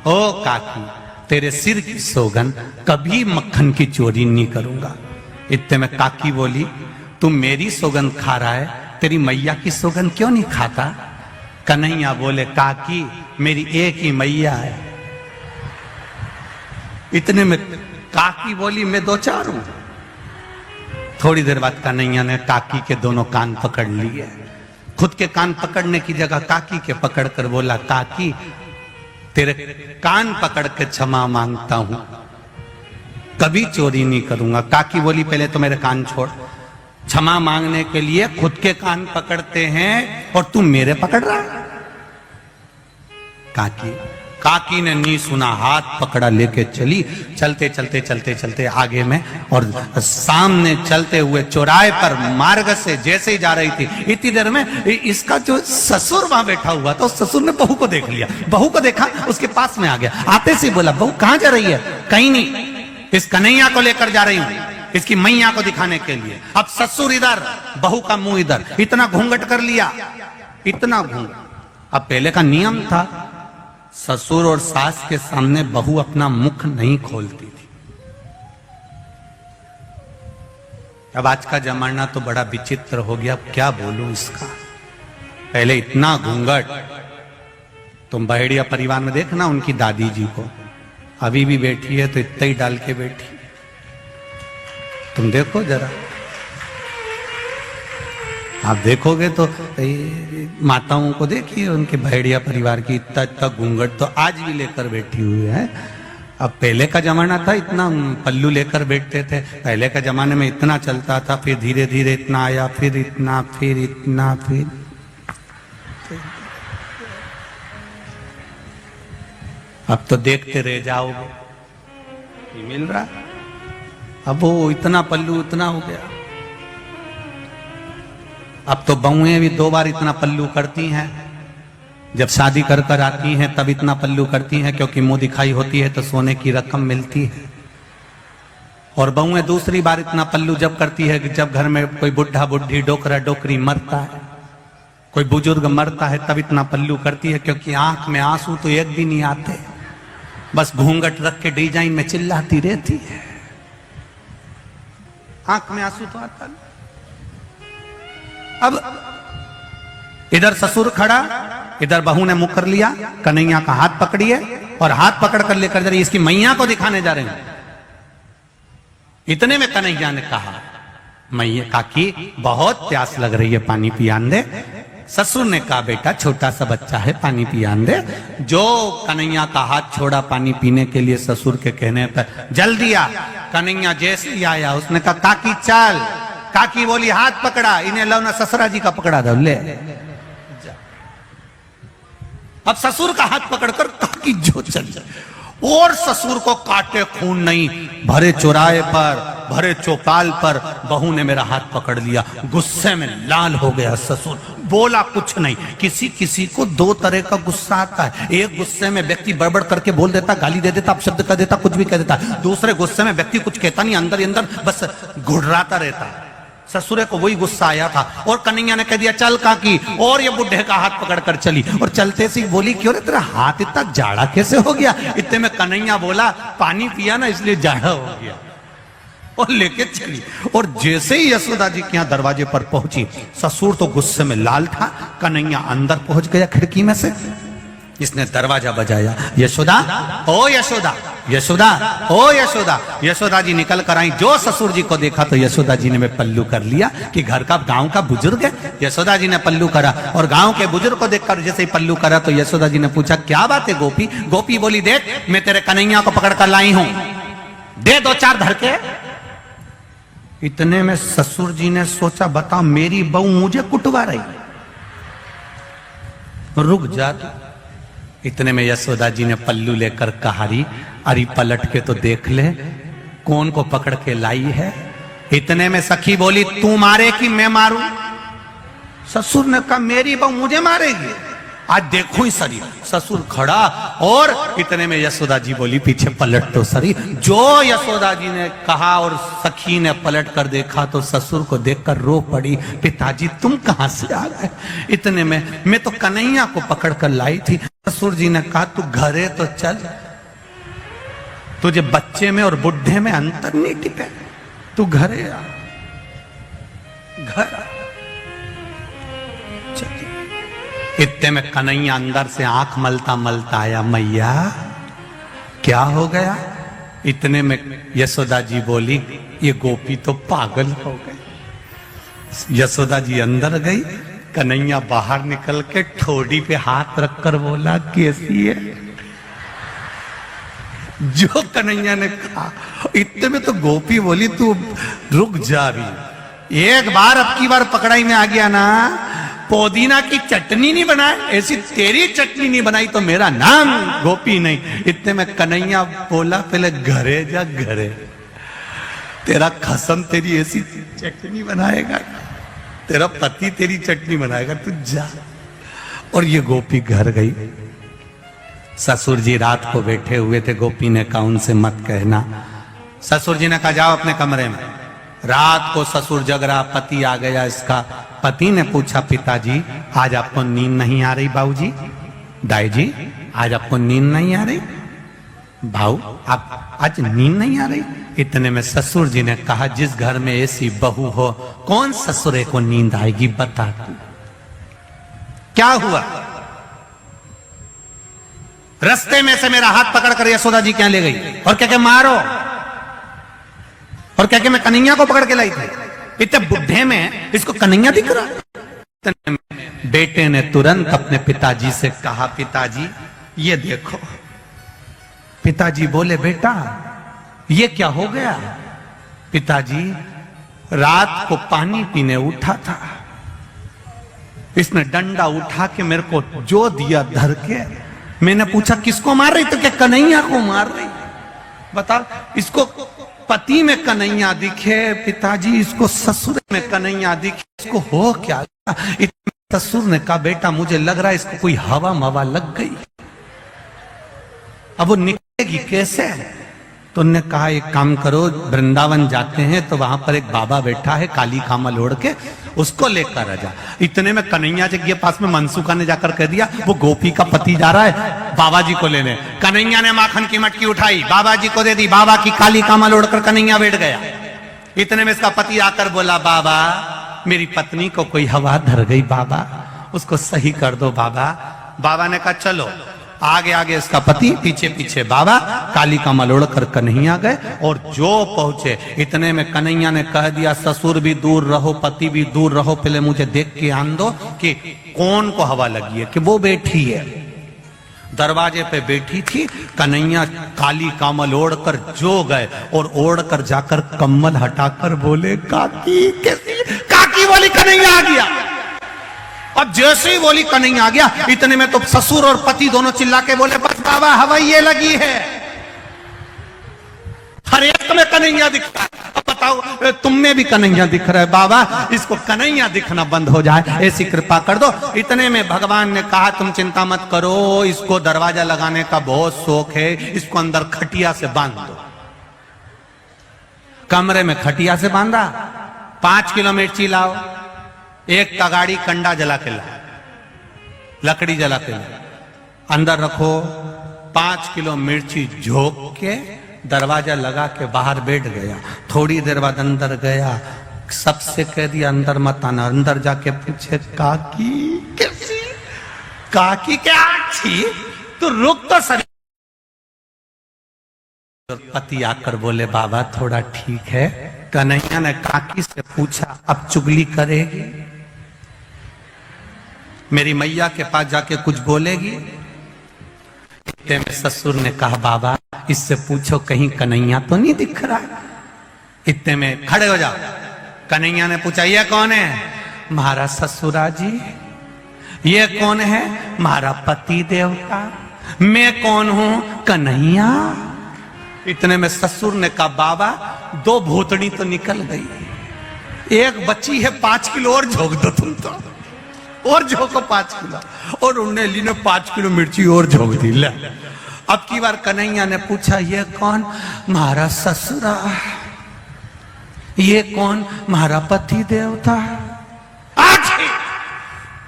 ओ काकी, तेरे सिर की सौगंध, कभी मक्खन की चोरी नहीं करूंगा। इतने में काकी बोली तू मेरी सौगंध खा रहा है, तेरी मैया की सौगंध क्यों नहीं खाता? कन्हैया बोले काकी मेरी एक ही मैया है। इतने में काकी बोली मैं दो चार हूं। थोड़ी देर बाद कन्हैया ने काकी के दोनों कान पकड़ लिए, खुद के कान पकड़ने की जगह काकी के पकड़ कर बोला काकी तेरे कान पकड़ के क्षमा मांगता हूं, कभी चोरी नहीं करूंगा। काकी बोली पहले तो मेरे कान छोड़, क्षमा मांगने के लिए खुद के कान पकड़ते हैं और तू मेरे पकड़ रहा है। काकी ने नहीं सुना, हाथ पकड़ा लेके चली। चलते चलते चलते चलते आगे में और सामने चलते हुए चौराहे पर मार्ग से जैसे ही जा रही थी, इतनी देर में इसका जो ससुर वहां बैठा हुआ था, उस ससुर ने बहू को देख लिया। बहू को देखा, उसके पास में आ गया। आते से बोला, बहू कहां जा रही है? कहीं नहीं, इस कन्हैया को लेकर जा रही हूं, इसकी मैया को दिखाने के लिए। अब ससुर इधर, बहू का मुंह इधर, इतना घूंघट कर लिया, इतना घूंघट। अब पहले का नियम था, ससुर और सास के सामने बहू अपना मुख नहीं खोलती थी। अब आज का जमाना तो बड़ा विचित्र हो गया, अब क्या बोलूं इसका। पहले इतना घूंघट, तुम बहेड़िया परिवार में देखना उनकी दादी जी को, अभी भी बैठी है तो इतना ही डाल के बैठी। तुम देखो जरा, आप देखोगे तो माताओं को देखिए, उनके भेड़िया परिवार की इतना इतना घूंघट तो आज भी लेकर बैठी हुई है। अब पहले का जमाना था, इतना पल्लू लेकर बैठते थे। पहले का जमाने में इतना चलता था, फिर धीरे धीरे इतना आया, फिर इतना, फिर इतना, फिर अब तो देखते रह जाओगे। मिल रहा, अब वो इतना पल्लू इतना हो गया। अब तो बहुएं भी 2 बार इतना पल्लू करती हैं। जब शादी कर कर आती हैं तब इतना पल्लू करती हैं, क्योंकि मुंह दिखाई होती है तो सोने की रकम मिलती है। और बहुएं दूसरी बार इतना पल्लू जब करती है कि जब घर में कोई बुढ़ा बुढ़ी डोकरा डोकरी मरता है, कोई बुजुर्ग मरता है, तब इतना पल्लू करती है, क्योंकि आंख में आंसू तो एक भी नहीं आते, बस घूंघट रख के डिजाइन में चिल्लाती रहती है। आंख में आंसू तो आता नहीं। अब इधर ससुर खड़ा, इधर बहू ने मुंह कर लिया, कन्हैया का हाथ पकड़िए और हाथ पकड़ कर लेकर जा रही, इसकी मैया को दिखाने जा रहे हैं। इतने में कन्हैया ने कहा, मैया काकी बहुत प्यास लग रही है, पानी पियान दे। ससुर ने कहा, बेटा छोटा सा बच्चा है, पानी पियान दे। जो कन्हैया का हाथ छोड़ा पानी पीने के लिए ससुर के कहने पर, जल्दी आ। कन्हैया जैसे ही आया, उसने कहा, काकी चल। काकी बोली, हाथ पकड़ा, इन्हें लो ना ससुरा जी का पकड़ा दो, ले। अब ससुर का हाथ पकड़कर काकी जो चल जाए, और ससुर को काटे खून नहीं, भरे चौराहे पर, भरे चौपाल पर बहू ने मेरा हाथ पकड़ लिया। गुस्से में लाल हो गया ससुर, बोला कुछ नहीं। किसी किसी को 2 तरह का गुस्सा आता है। एक गुस्से में व्यक्ति बड़बड़ करके बोल देता, गाली दे देता, अपशब्द कर देता, कुछ भी कह देता। दूसरे गुस्से में व्यक्ति कुछ कहता नहीं, अंदर ही अंदर बस घुड़राता रहता। ससुरे को वही गुस्सा आया था, और कन्हैया ने कह दिया, चल काकी, और ये बुढ़े का हाथ पकड़कर चली। और चलते से बोली, क्यों रे तेरा हाथ इतना जाड़ा कैसे हो गया? इतने में कन्हैया बोला, पानी पिया ना इसलिए जाड़ा हो गया, और लेके चली। और जैसे ही यशोदा जी के यहाँ दरवाजे पर पहुंची, ससुर तो गुस्से में लाल था। कन्हैया अंदर पहुंच गया खिड़की में से, इसने दरवाजा बजाया, यशोदा, ओ यशोदा, यशोदा, ओ यशोदा। यशोदा जी निकल कर आई। जो ससुर जी को देखा तो यशोदा जी ने मैं पल्लू कर लिया कि घर का गांव का बुजुर्ग है। यशोदा जी ने पल्लू करा, और गांव के बुजुर्ग को देखकर जैसे ही पल्लू करा तो यशोदा जी ने पूछा, क्या बात है गोपी? गोपी बोली, देख मैं तेरे कन्हैया को पकड़ कर लाई हूं, दे 2-4 धड़के। इतने में ससुर जी ने सोचा, बता मेरी बहू मुझे कुटवा रही, रुक जा। इतने में यशोदा जी ने पल्लू लेकर कहारी, अरे पलट के तो देख ले कौन को पकड़ के लाई है। इतने में सखी बोली, तू मारे कि मैं मारूं? ससुर ने कहा, मेरी बहू मुझे मारेगी, आज देखो ही सरी। ससुर खड़ा, और इतने में यशोदा जी बोली, पीछे पलट तो सरी। जो यशोदा जी ने कहा और सखी ने पलट कर देखा तो ससुर को देखकर रो पड़ी, पिताजी तुम कहां से आ गए? इतने में मैं तो कन्हैया को पकड़ कर लाई थी। ससुर जी ने कहा, तू घरे तो चल, तुझे बच्चे में और बुढ़े में अंतर नहीं टिके, तू घरे आ, घर। इतने में कन्हैया अंदर से आंख मलता मलता आया, मैया क्या हो गया? इतने में यशोदा जी बोली, ये गोपी तो पागल हो गई। यशोदा जी अंदर गई, कन्हैया बाहर निकल के ठोड़ी पे हाथ रखकर बोला, कैसी है? जो कन्हैया ने कहा, इतने में तो गोपी बोली तू रुक जा रही, एक बार अब की बार पकड़ाई में आ गया ना, पुदीना की चटनी नहीं बनाए, ऐसी तेरी चटनी नहीं बनाई तो मेरा नाम गोपी नहीं। इतने में कन्हैया बोला पहले घरे जा घरे, तेरा खसम तेरी ऐसी चटनी बनाएगा, तेरा पति तेरी चटनी बनाएगा, तू जा। और ये गोपी घर गई। ससुर जी रात को बैठे हुए थे, गोपी ने कहा उनसे मत कहना। ससुर जी ने कहा जाओ अपने कमरे में। रात को ससुर जग रहा, पति आ गया इसका। पति ने पूछा पिताजी आज आपको नींद नहीं आ रही? बाबूजी, दाई जी आज आपको नींद नहीं आ रही? भाऊ आप आज नींद नहीं आ रही? इतने में ससुर जी ने कहा जिस घर में ऐसी बहू हो कौन ससुरे को नींद आएगी, बता तू क्या हुआ? रास्ते में से मेरा हाथ पकड़कर यशोदा जी क्या ले गई और क्या क्या मारो, और क्या क्या मैं कन्हैया को पकड़ के लाई थी। इतने बुढ़े में इसको कन्हैया दिख रहा। बेटे ने तुरंत अपने पिताजी से कहा पिताजी ये देखो। पिताजी बोले बेटा ये क्या हो गया? पिताजी रात को पानी पीने उठा था, इसने डंडा उठा के मेरे को जो दिया धर के। मैंने पूछा किसको मार रही? तो क्या कन्हैया को मार रही? बता, इसको पति में कन्हैया दिखे पिताजी, इसको ससुर में कन्हैया दिखे, इसको हो क्या? ससुर ने कहा बेटा मुझे लग रहा है इसको कोई हवा मवा लग गई, अब वो निकलेगी कैसे? तो उन्होंने कहा एक काम करो, वृंदावन जाते हैं तो वहां पर एक बाबा बैठा है काली कामल ओढ़ के, उसको लेकर आ जा। इतने में कन्हैया जी के पास में मनसुखा ने जाकर कह दिया वो गोपी का पति जा रहा है बाबा जी को लेने। कन्हैया ने माखन की मटकी उठाई, बाबा जी को दे दी, बाबा की काली कामल ओढ़कर कन्हैया बैठ गया। इतने में इसका पति आकर बोला बाबा मेरी पत्नी को कोई हवा धर गई बाबा, उसको सही कर दो बाबा। बाबा ने कहा चलो। आगे आगे इसका पति, पीछे पीछे बाबा, काली कमल ओढ़कर कन्हैया गए। और जो पहुंचे इतने में कन्हैया ने कह दिया ससुर भी दूर रहो, पति भी दूर रहो, पहले मुझे देख के आन दो कि कौन को हवा लगी है। कि वो बैठी है दरवाजे पे बैठी थी। कन्हैया काली कमल ओढ़कर जो गए और ओढ़कर जाकर कम्बल हटाकर बोले काकी कैसी? काकी बोली कन्हैया आ गया। अब जैसे ही बोली कन्हैया आ गया, इतने में तो ससुर और पति दोनों चिल्ला के बोले बस बाबा हवा ये लगी है। हर एक में कन्हैया दिख रहा है। अब बताओ तुम में भी कन्हैया दिख रहा है बाबा, इसको कन्हैया दिखना बंद हो जाए ऐसी कृपा कर दो। इतने में भगवान ने कहा तुम चिंता मत करो, इसको दरवाजा लगाने का बहुत शौक है, इसको अंदर खटिया से बांध दो। कमरे में खटिया से बांधा, 5 किलो मिर्ची लाओ, एक तगाड़ी कंडा जला के ला, लकड़ी जला के ला, अंदर रखो। 5 किलो मिर्ची झोंक के दरवाजा लगा के बाहर बैठ गया। थोड़ी देर बाद अंदर गया, सबसे कह दिया अंदर मत आना। अंदर जाके पूछे काकी कैसी? काकी क्या थी? तो रुक तो सर। पति आकर बोले बाबा थोड़ा ठीक है। कन्हैया ने काकी से पूछा अब चुगली करेगी? मेरी मैया के पास जाके कुछ बोलेगी? इतने में ससुर ने कहा बाबा इससे पूछो कहीं कन्हैया तो नहीं दिख रहा। इतने में खड़े हो जाओ। कन्हैया ने पूछा ये कौन है? महाराज ससुरा जी। ये कौन है? महारा पति देवता। मैं कौन हूं? कन्हैया। इतने में ससुर ने कहा बाबा 2 भूतड़ी तो निकल गई, एक बच्ची है 5 किलो और झोंक दो तुम तो, और झोंको 5 किलो। और उन्होंने ली ने 5 किलो मिर्ची और झोंक दी। ले अब की बार कन्हैया ने पूछा ये कौन? महाराज ससुरा। ये कौन? महारा पति देवता।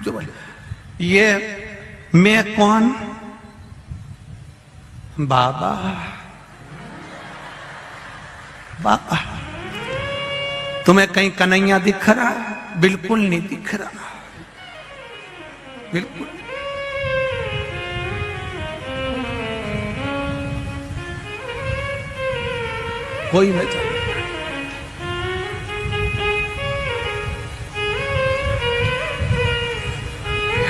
जो बोले ये मैं कौन? बाबा। बाबा तुम्हें कहीं कन्हैया दिख रहा? बिल्कुल नहीं दिख रहा, बिल्कुल। कोई वजह नहीं।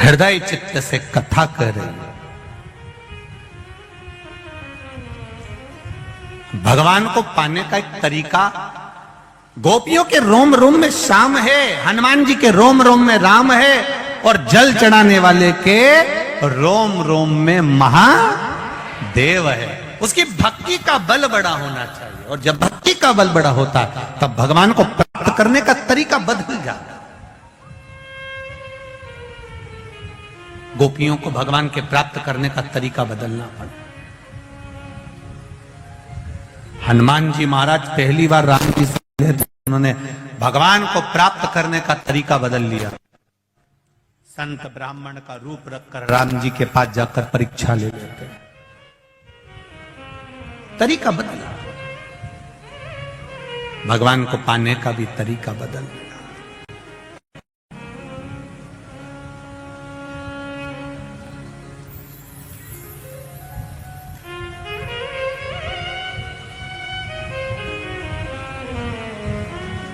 हृदय चित्त से कथा कर रही है। भगवान को पाने का एक तरीका, गोपियों के रोम रोम में श्याम है, हनुमान जी के रोम रोम में राम है, और जल चढ़ाने वाले के रोम रोम में महादेव है। उसकी भक्ति का बल बड़ा होना चाहिए, और जब भक्ति का बल बड़ा होता है तब भगवान को प्राप्त करने का तरीका बदल जाता है। गोपियों को भगवान के प्राप्त करने का तरीका बदलना पड़ा। हनुमान जी महाराज पहली बार राम जी से मिले थे, उन्होंने भगवान को प्राप्त करने का तरीका बदल लिया। संत ब्राह्मण का रूप रखकर राम जी के पास जाकर परीक्षा ले लेते, तरीका बदला। भगवान को पाने का भी तरीका बदल गया।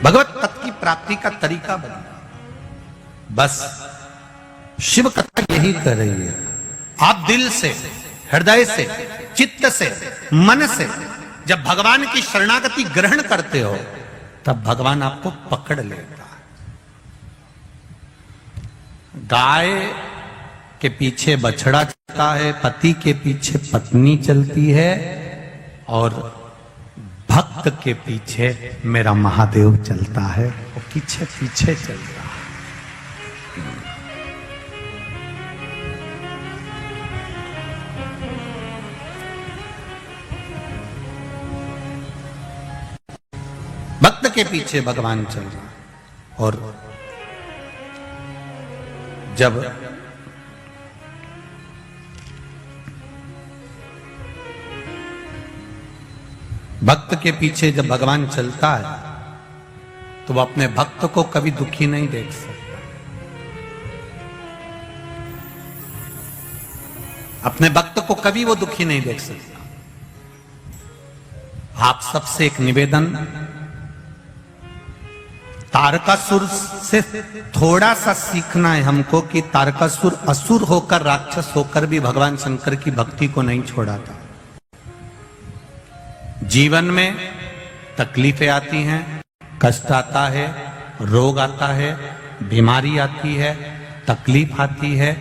भगवत तत्व की प्राप्ति का तरीका बदला। बस शिव कथा यही कर रही है। आप दिल से, हृदय से, चित्त से, मन से जब भगवान की शरणागति ग्रहण करते हो तब भगवान आपको पकड़ लेता है। गाय के पीछे बछड़ा चलता है, पति के पीछे पत्नी चलती है, और भक्त के पीछे मेरा महादेव चलता है, वो पीछे पीछे चलता है। भक्त के पीछे भगवान चल रहा है। और जब भक्त के पीछे जब भगवान चलता है तो वो अपने भक्त को कभी दुखी नहीं देख सकता। अपने भक्त को कभी वो दुखी नहीं देख सकता। आप सबसे एक निवेदन, तारकासुर से थोड़ा सा सीखना है हमको कि तारकासुर असुर होकर, राक्षस होकर भी भगवान शंकर की भक्ति को नहीं छोड़ा था। जीवन में तकलीफें आती हैं, कष्ट आता है, रोग आता है, बीमारी आती है, तकलीफ आती है।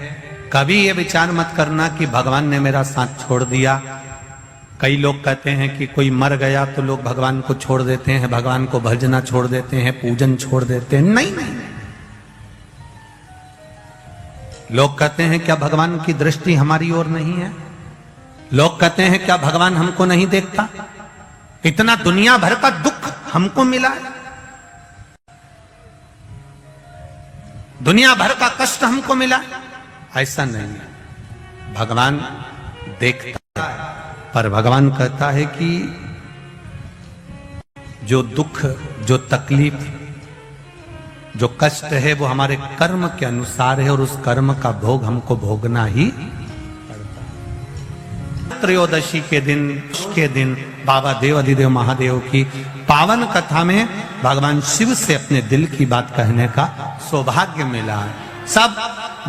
कभी ये विचार मत करना कि भगवान ने मेरा साथ छोड़ दिया। कई लोग कहते हैं कि कोई मर गया तो लोग भगवान को छोड़ देते हैं, भगवान को भजना छोड़ देते हैं, पूजन छोड़ देते हैं। नहीं नहीं, लोग कहते हैं क्या भगवान की दृष्टि हमारी ओर नहीं है? लोग कहते हैं क्या भगवान हमको नहीं देखता? इतना दुनिया भर का दुख हमको मिला है, दुनिया भर का कष्ट हमको मिला। ऐसा नहीं है, भगवान देखता है, पर भगवान कहता है कि जो दुख, जो तकलीफ, जो कष्ट है वो हमारे कर्म के अनुसार है, और उस कर्म का भोग हमको भोगना ही पड़ता है। त्रयोदशी के दिन बाबा देव अधिदेव महादेव की पावन कथा में भगवान शिव से अपने दिल की बात कहने का सौभाग्य मिला है। सब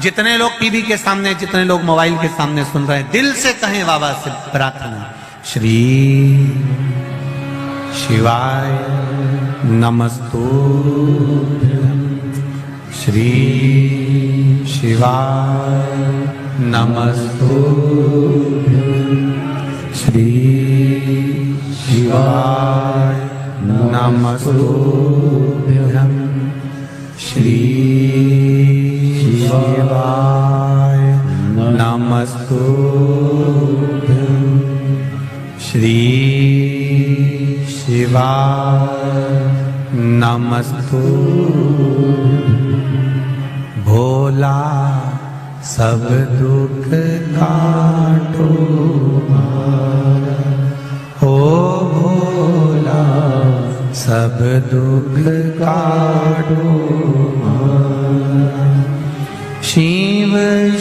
जितने लोग टीवी के सामने, जितने लोग मोबाइल के सामने सुन रहे हैं, दिल से कहें बाबा से प्रार्थना, श्री शिवाय नमस्तुभ्यं, श्री शिवाय नमस्तुभ्यं, श्री शिवाय नमस्तुभ्यं, श्री शिवाय नमस्तुभ्यं, श्री शिवाय नमस्तुभ्यं। भोला सब दुख काटो ओ भोला सब दुख काटो। शिव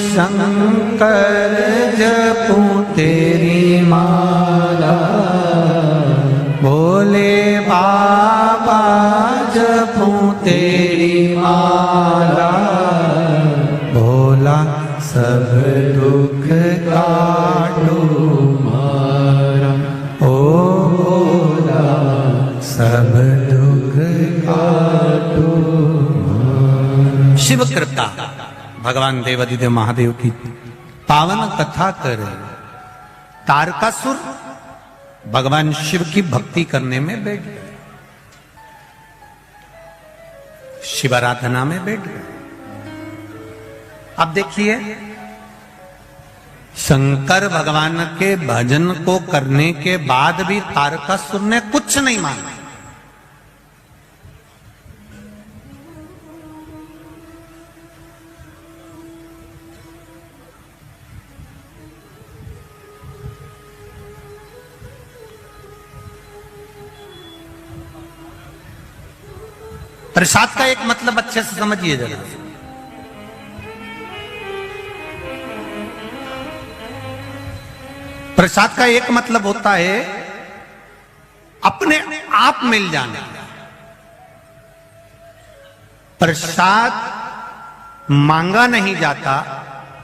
शंकर जपूं तेरी माला, भोले बाबा जपूं तेरी माला, भोला सब दुख काटो मारा ओ भगवान देवादिदेव महादेव की पावन कथा कर रहे। तारकासुर भगवान शिव की भक्ति करने में बैठ गए, शिवाराधना में बैठ गए। अब देखिए, शंकर भगवान के भजन को करने के बाद भी तारकासुर ने कुछ नहीं मांगा। प्रसाद का एक मतलब अच्छे से समझिए जरा। प्रसाद का एक मतलब होता है अपने आप मिल जाना। प्रसाद मांगा नहीं जाता,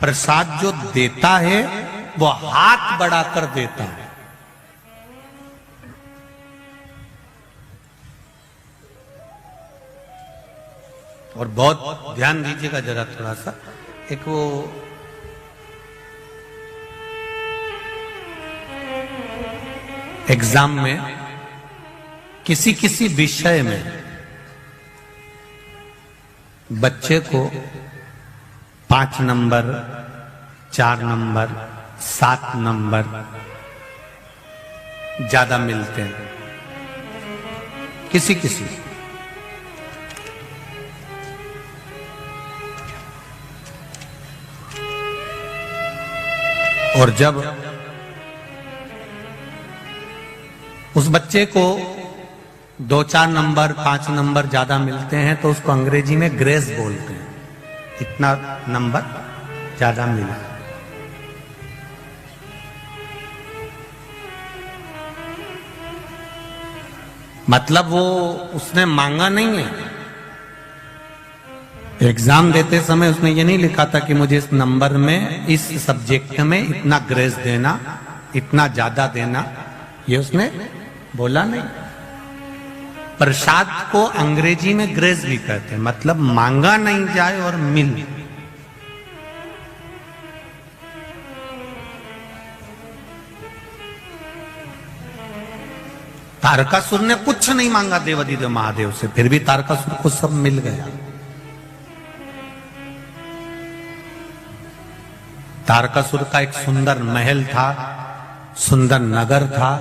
प्रसाद जो देता है वो हाथ बढ़ाकर देता है। और बहुत ध्यान दीजिएगा जरा थोड़ा सा। एक वो एग्जाम में किसी किसी विषय में बच्चे को 5 नंबर, 4 नंबर, 7 नंबर ज्यादा मिलते हैं, किसी किसी। और जब उस बच्चे को 2-4 नंबर, 5 नंबर ज्यादा मिलते हैं तो उसको अंग्रेजी में ग्रेस बोलते हैं, इतना नंबर ज्यादा मिला। मतलब वो उसने मांगा नहीं है। एग्जाम देते समय उसने ये नहीं लिखा था कि मुझे इस नंबर में, इस सब्जेक्ट में इतना ग्रेस देना, इतना ज्यादा देना, ये उसने बोला नहीं। प्रसाद को अंग्रेजी में ग्रेस भी कहते हैं, मतलब मांगा नहीं जाए और मिल। तारकासुर ने कुछ नहीं मांगा देवादिदेव महादेव से, फिर भी तारकासुर को सब मिल गया। तारकासुर का एक सुंदर महल था, सुंदर नगर था,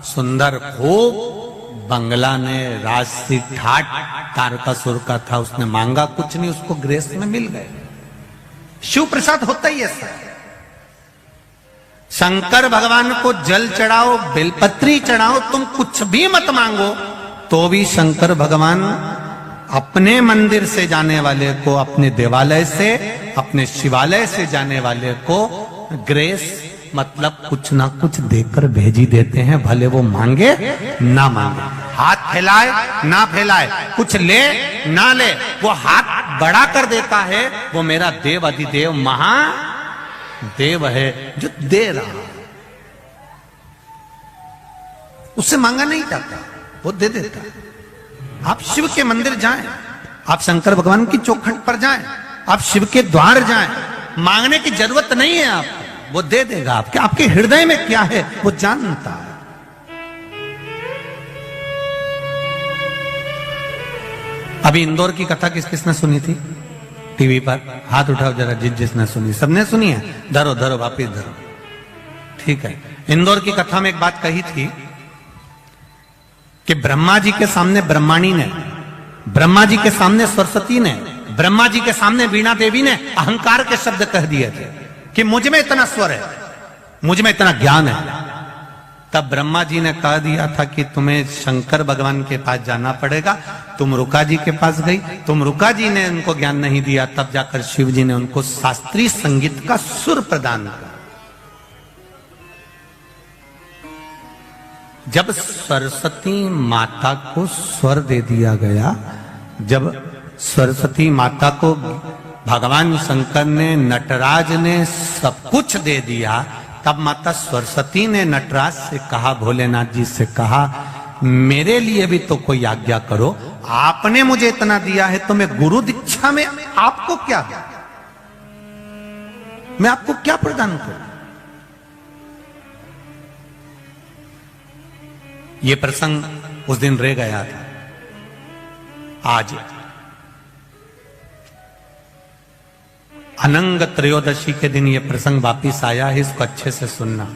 सुंदर खूब बंगला ने राजसी ठाट तारकासुर का था। उसने मांगा कुछ नहीं, उसको ग्रेस में मिल गए। शिव प्रसाद होता ही ऐसा है। शंकर भगवान को जल चढ़ाओ, बेलपत्री चढ़ाओ, तुम कुछ भी मत मांगो तो भी शंकर भगवान अपने मंदिर से जाने वाले को, अपने देवालय से, अपने शिवालय से जाने वाले को ग्रेस मतलब कुछ ना कुछ देकर भेजी देते हैं, भले वो मांगे ना मांगे, हाथ फैलाए ना फैलाए, कुछ ले ना ले, वो हाथ बढ़ा कर देता है। वो मेरा देव अधिदेव महादेव है जो दे रहा, उससे मांगा नहीं जाता, वो दे देता। आप शिव के मंदिर जाएं, आप शंकर भगवान की चौखट पर जाएं, आप शिव के द्वार जाएं, मांगने की जरूरत नहीं है आपको, वो दे देगा। आपके हृदय में क्या है वो जानता है। अभी इंदौर की कथा किस किसने सुनी थी टीवी पर? हाथ उठाओ जरा, जिसने सुनी। सबने सुनी है? धरो धरो, वापिस धरो। ठीक है। इंदौर की कथा में एक बात कही थी कि ब्रह्मा जी के सामने ब्रह्माणी ने, ब्रह्मा जी के सामने सरस्वती ने, ब्रह्मा जी के सामने वीणा देवी ने अहंकार के शब्द कह दिए थे कि मुझ में इतना स्वर है, मुझ में इतना ज्ञान है। तब ब्रह्मा जी ने कह दिया था कि तुम्हें शंकर भगवान के पास जाना पड़ेगा। तुम रुका जी के पास गई, तुम रुका जी ने उनको ज्ञान नहीं दिया, तब जाकर शिव जी ने उनको शास्त्रीय संगीत का सुर प्रदान किया। जब सरस्वती माता को स्वर दे दिया गया, जब सरस्वती माता को भगवान शंकर ने, नटराज ने सब कुछ दे दिया, तब माता सरस्वती ने नटराज से कहा, भोलेनाथ जी से कहा, मेरे लिए भी तो कोई आज्ञा करो, आपने मुझे इतना दिया है तो मैं गुरु दीक्षा में आपको क्या है? मैं आपको क्या प्रदान करूं? यह प्रसंग उस दिन रह गया था। आज अनंग त्रयोदशी के दिन यह प्रसंग वापिस आया है, इसको अच्छे से सुनना।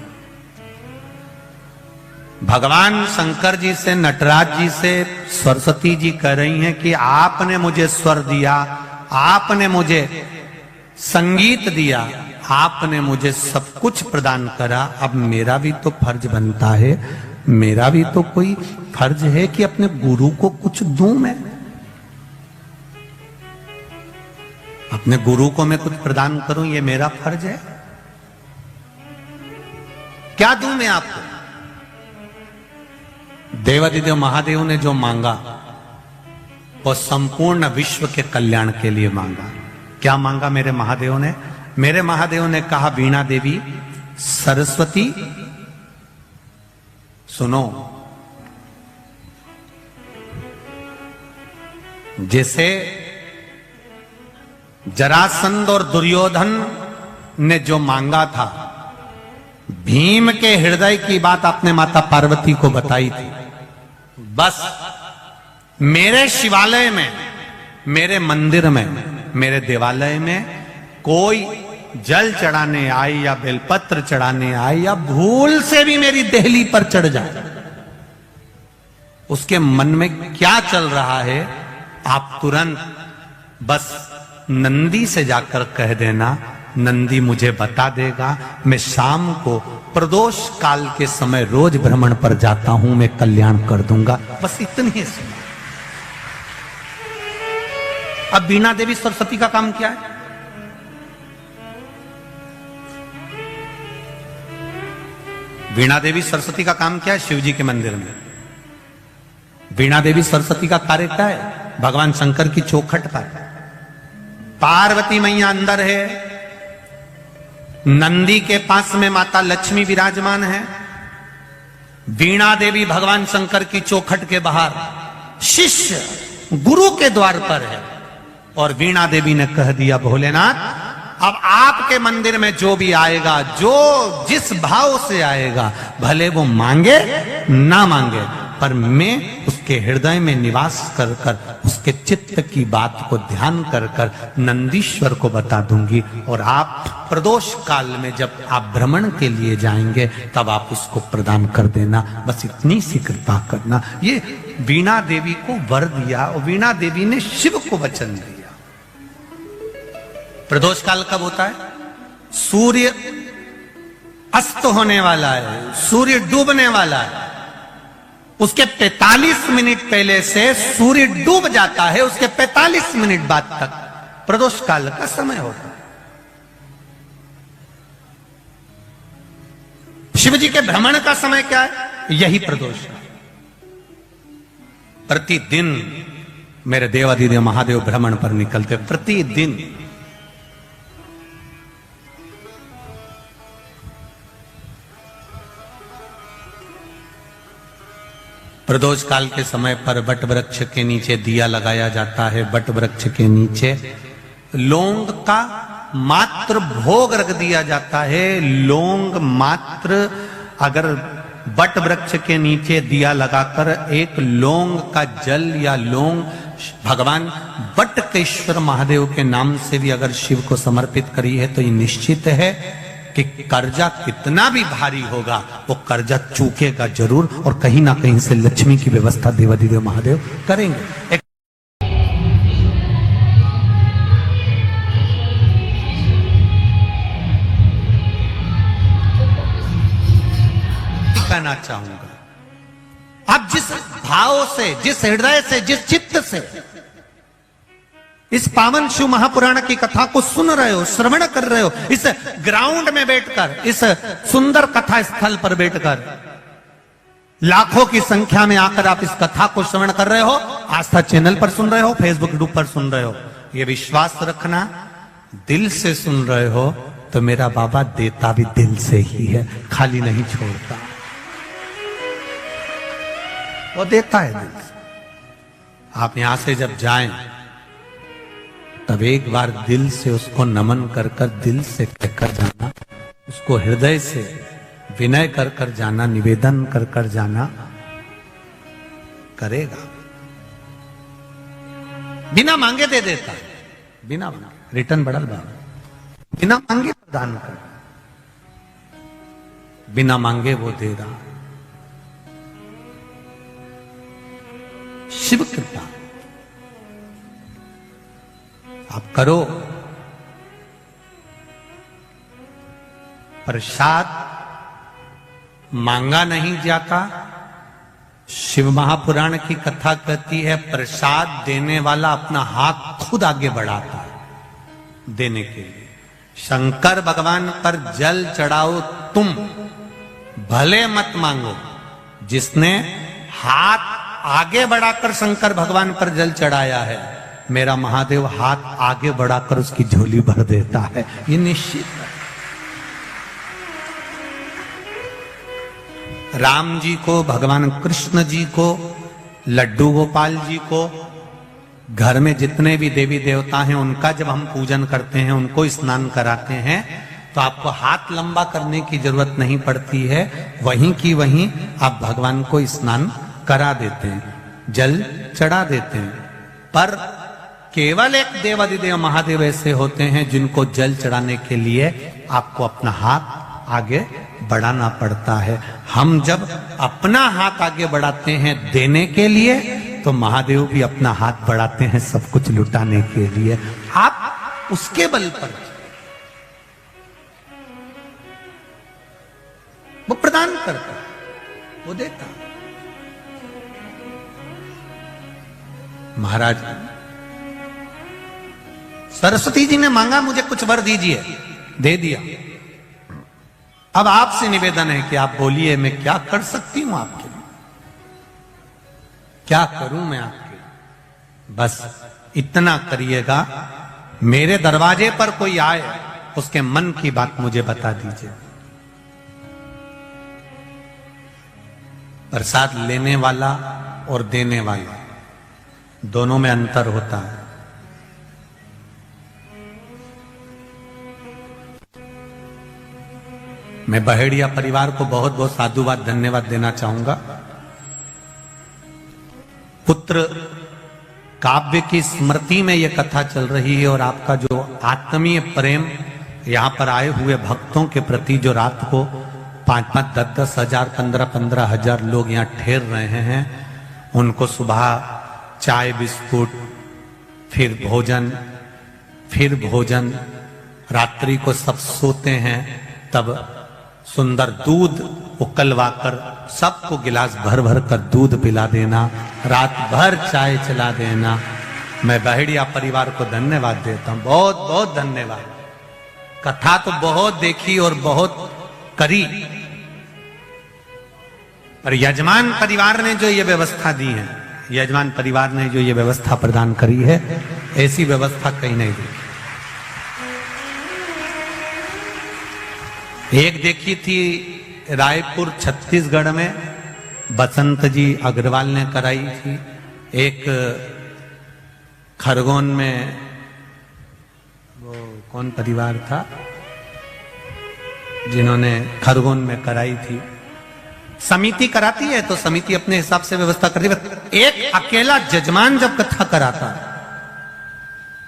भगवान शंकर जी से, नटराज जी से सरस्वती जी कह रही हैं कि आपने मुझे स्वर दिया, आपने मुझे संगीत दिया, आपने मुझे सब कुछ प्रदान करा, अब मेरा भी तो फर्ज बनता है, मेरा भी तो कोई फर्ज है कि अपने गुरु को कुछ दूं। मैं अपने गुरु को मैं कुछ प्रदान करूं, ये मेरा फर्ज है। क्या दूं मैं आपको? देवादिदेव महादेव ने जो मांगा वो संपूर्ण विश्व के कल्याण के लिए मांगा। क्या मांगा मेरे महादेव ने? मेरे महादेव ने कहा, वीणा देवी, सरस्वती सुनो, जैसे जरासंध और दुर्योधन ने जो मांगा था, भीम के हृदय की बात आपने माता पार्वती को बताई थी। बस मेरे शिवालय में, मेरे मंदिर में, मेरे देवालय में कोई जल चढ़ाने आए या बेलपत्र चढ़ाने आए या भूल से भी मेरी देहली पर चढ़ जाए, उसके मन में क्या चल रहा है आप तुरंत बस नंदी से जाकर कह देना, नंदी मुझे बता देगा। मैं शाम को प्रदोष काल के समय रोज भ्रमण पर जाता हूं, मैं कल्याण कर दूंगा। बस इतनी ही सुना। अब वीणा देवी सरस्वती का काम क्या है? वीणा देवी सरस्वती का काम क्या है? शिव जी के मंदिर में वीणा देवी सरस्वती का कार्य क्या है? भगवान शंकर की चौखट पर पार्वती मैया अंदर है, नंदी के पास में माता लक्ष्मी विराजमान है, वीणा देवी भगवान शंकर की चौखट के बाहर शिष्य गुरु के द्वार पर है। और वीणा देवी ने कह दिया, भोलेनाथ अब आपके मंदिर में जो भी आएगा, जो जिस भाव से आएगा, भले वो मांगे ना मांगे, पर मैं उसके हृदय में निवास कर कर उसके चित्त की बात को ध्यान कर कर नंदीश्वर को बता दूंगी। और आप प्रदोष काल में जब आप भ्रमण के लिए जाएंगे तब आप उसको प्रदान कर देना। बस इतनी सी कृपा करना। ये वीणा देवी को वर दिया और वीणा देवी ने शिव को वचन दिया। प्रदोष काल कब होता है? सूर्य अस्त होने वाला है, सूर्य डूबने वाला है, उसके 45 मिनट पहले से सूर्य डूब जाता है, उसके 45 मिनट बाद तक प्रदोष काल का समय होता है। शिव जी के भ्रमण का समय क्या है? यही प्रदोष है। प्रतिदिन मेरे देवादिदेव महादेव भ्रमण पर निकलते, प्रतिदिन। प्रदोष काल के समय पर वट वृक्ष के नीचे दिया लगाया जाता है। वट वृक्ष के नीचे लौंग का मात्र भोग रख दिया जाता है। लौंग मात्र, अगर वट वृक्ष के नीचे दिया लगाकर एक लौंग का जल या लौंग भगवान वटकेश्वर महादेव के नाम से भी अगर शिव को समर्पित करी है तो ये निश्चित है कि कर्जा कितना भी भारी होगा वो कर्जा चूकेगा जरूर, और कहीं ना कहीं से लक्ष्मी की व्यवस्था देवादिदेव महादेव करेंगे। कहना चाहूंगा, आप जिस भाव से, जिस हृदय से, जिस चित्त से इस पावन शिव महापुराण की कथा को सुन रहे हो, श्रवण कर रहे हो, इस ग्राउंड में बैठकर, इस सुंदर कथा स्थल पर बैठकर लाखों की संख्या में आकर आप इस कथा को श्रवण कर रहे हो, आस्था चैनल पर सुन रहे हो, फेसबुक ग्रुप पर सुन रहे हो, ये विश्वास रखना दिल से सुन रहे हो तो मेरा बाबा देता भी दिल से ही है, खाली नहीं छोड़ता, वो देता है दिल से। आप यहां से जब जाएं तब एक बार दिल से उसको नमन कर कर दिल से कहकर जाना, उसको हृदय से विनय कर कर जाना, निवेदन कर कर जाना, करेगा। बिना मांगे दे देता है, बिना मांगे रिटर्न बढ़ल बाबा, बिना मांगे प्रदान कर, बिना मांगे वो दे रहा। शिव कृपा आप करो। प्रसाद मांगा नहीं जाता। शिव महापुराण की कथा कहती है प्रसाद देने वाला अपना हाथ खुद आगे बढ़ाता है देने के लिए। शंकर भगवान पर जल चढ़ाओ तुम, भले मत मांगो। जिसने हाथ आगे बढ़ाकर शंकर भगवान पर जल चढ़ाया है, मेरा महादेव हाथ आगे बढ़ाकर उसकी झोली भर देता है, ये निश्चित है। राम जी को, भगवान कृष्ण जी को, लड्डू गोपाल जी को, घर में जितने भी देवी देवता हैं उनका जब हम पूजन करते हैं, उनको स्नान कराते हैं, तो आपको हाथ लंबा करने की जरूरत नहीं पड़ती है। वहीं की वहीं आप भगवान को स्नान करा देते हैं, जल चढ़ा देते हैं। पर केवल एक देवाधिदेव महादेव ऐसे होते हैं जिनको जल चढ़ाने के लिए आपको अपना हाथ आगे बढ़ाना पड़ता है। हम जब अपना हाथ आगे बढ़ाते हैं देने के लिए, तो महादेव भी अपना हाथ बढ़ाते हैं सब कुछ लुटाने के लिए। आप उसके बल पर वो प्रदान करता, वो देता। महाराज सरस्वती जी ने मांगा मुझे कुछ वर दीजिए, दे दिया। अब आपसे निवेदन है कि आप बोलिए मैं क्या कर सकती हूं आपके लिए, क्या करूं मैं आपके लिए। बस इतना करिएगा, मेरे दरवाजे पर कोई आए उसके मन की बात मुझे बता दीजिए। प्रसाद लेने वाला और देने वाला दोनों में अंतर होता है। मैं बहेड़िया परिवार को बहुत बहुत साधुवाद धन्यवाद देना चाहूंगा। पुत्र काव्य की स्मृति में यह कथा चल रही है और आपका जो आत्मीय प्रेम यहां पर आए हुए भक्तों के प्रति, जो रात को 5-5, 10-10 हजार, 15-15 हजार लोग यहाँ ठहर रहे हैं, उनको सुबह चाय बिस्कुट, फिर भोजन, रात्रि को सब सोते हैं, तब सुंदर दूध उकलवा कर सबको गिलास भर भर कर दूध पिला देना, रात भर चाय चला देना। मैं बहेड़िया परिवार को धन्यवाद देता हूं, बहुत बहुत धन्यवाद। कथा तो बहुत देखी और बहुत करी, पर यजमान परिवार ने जो ये व्यवस्था दी है, यजमान परिवार ने जो ये व्यवस्था प्रदान करी है, ऐसी व्यवस्था कहीं नहीं दी। एक देखी थी रायपुर छत्तीसगढ़ में, बसंत जी अग्रवाल ने कराई थी। एक खरगोन में, वो कौन परिवार था जिन्होंने खरगोन में कराई थी। समिति कराती है तो समिति अपने हिसाब से व्यवस्था करती है। एक अकेला यजमान जब कथा कराता है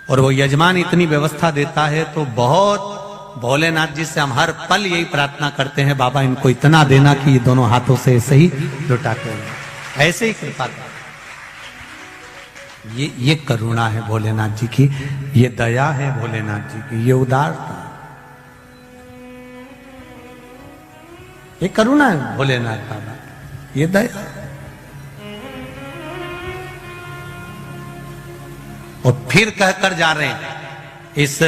और वो यजमान इतनी व्यवस्था देता है, तो बहुत भोलेनाथ जी से हम हर पल यही प्रार्थना करते हैं, बाबा इनको इतना देना कि ये दोनों हाथों से ऐसे ही लुटाते हैं, ऐसे ही कृपा कर। ये करुणा है भोलेनाथ जी की, ये दया है भोलेनाथ जी की, ये उदारता, ये करुणा है भोलेनाथ बाबा, ये दया। और फिर कहकर जा रहे हैं, इस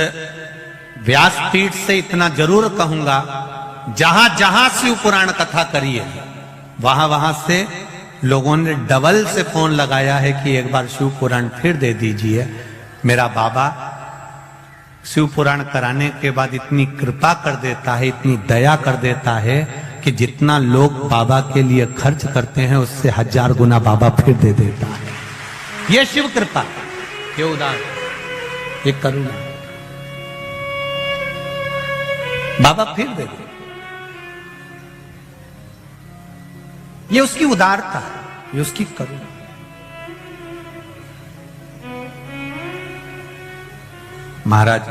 व्यासपीठ से इतना जरूर कहूंगा, जहां जहां शिव पुराण कथा करी है, वहां वहां से लोगों ने डबल से फोन लगाया है कि एक बार शिव पुराण फिर दे दीजिए। मेरा बाबा शिव पुराण कराने के बाद इतनी कृपा कर देता है, इतनी दया कर देता है कि जितना लोग बाबा के लिए खर्च करते हैं उससे 1000 गुना बाबा फिर दे देता है। ये शिव कृपा, ये उदार। ये करुणा। बाबा फिर दे दे, ये उसकी उदारता है, ये उसकी करुणा। महाराज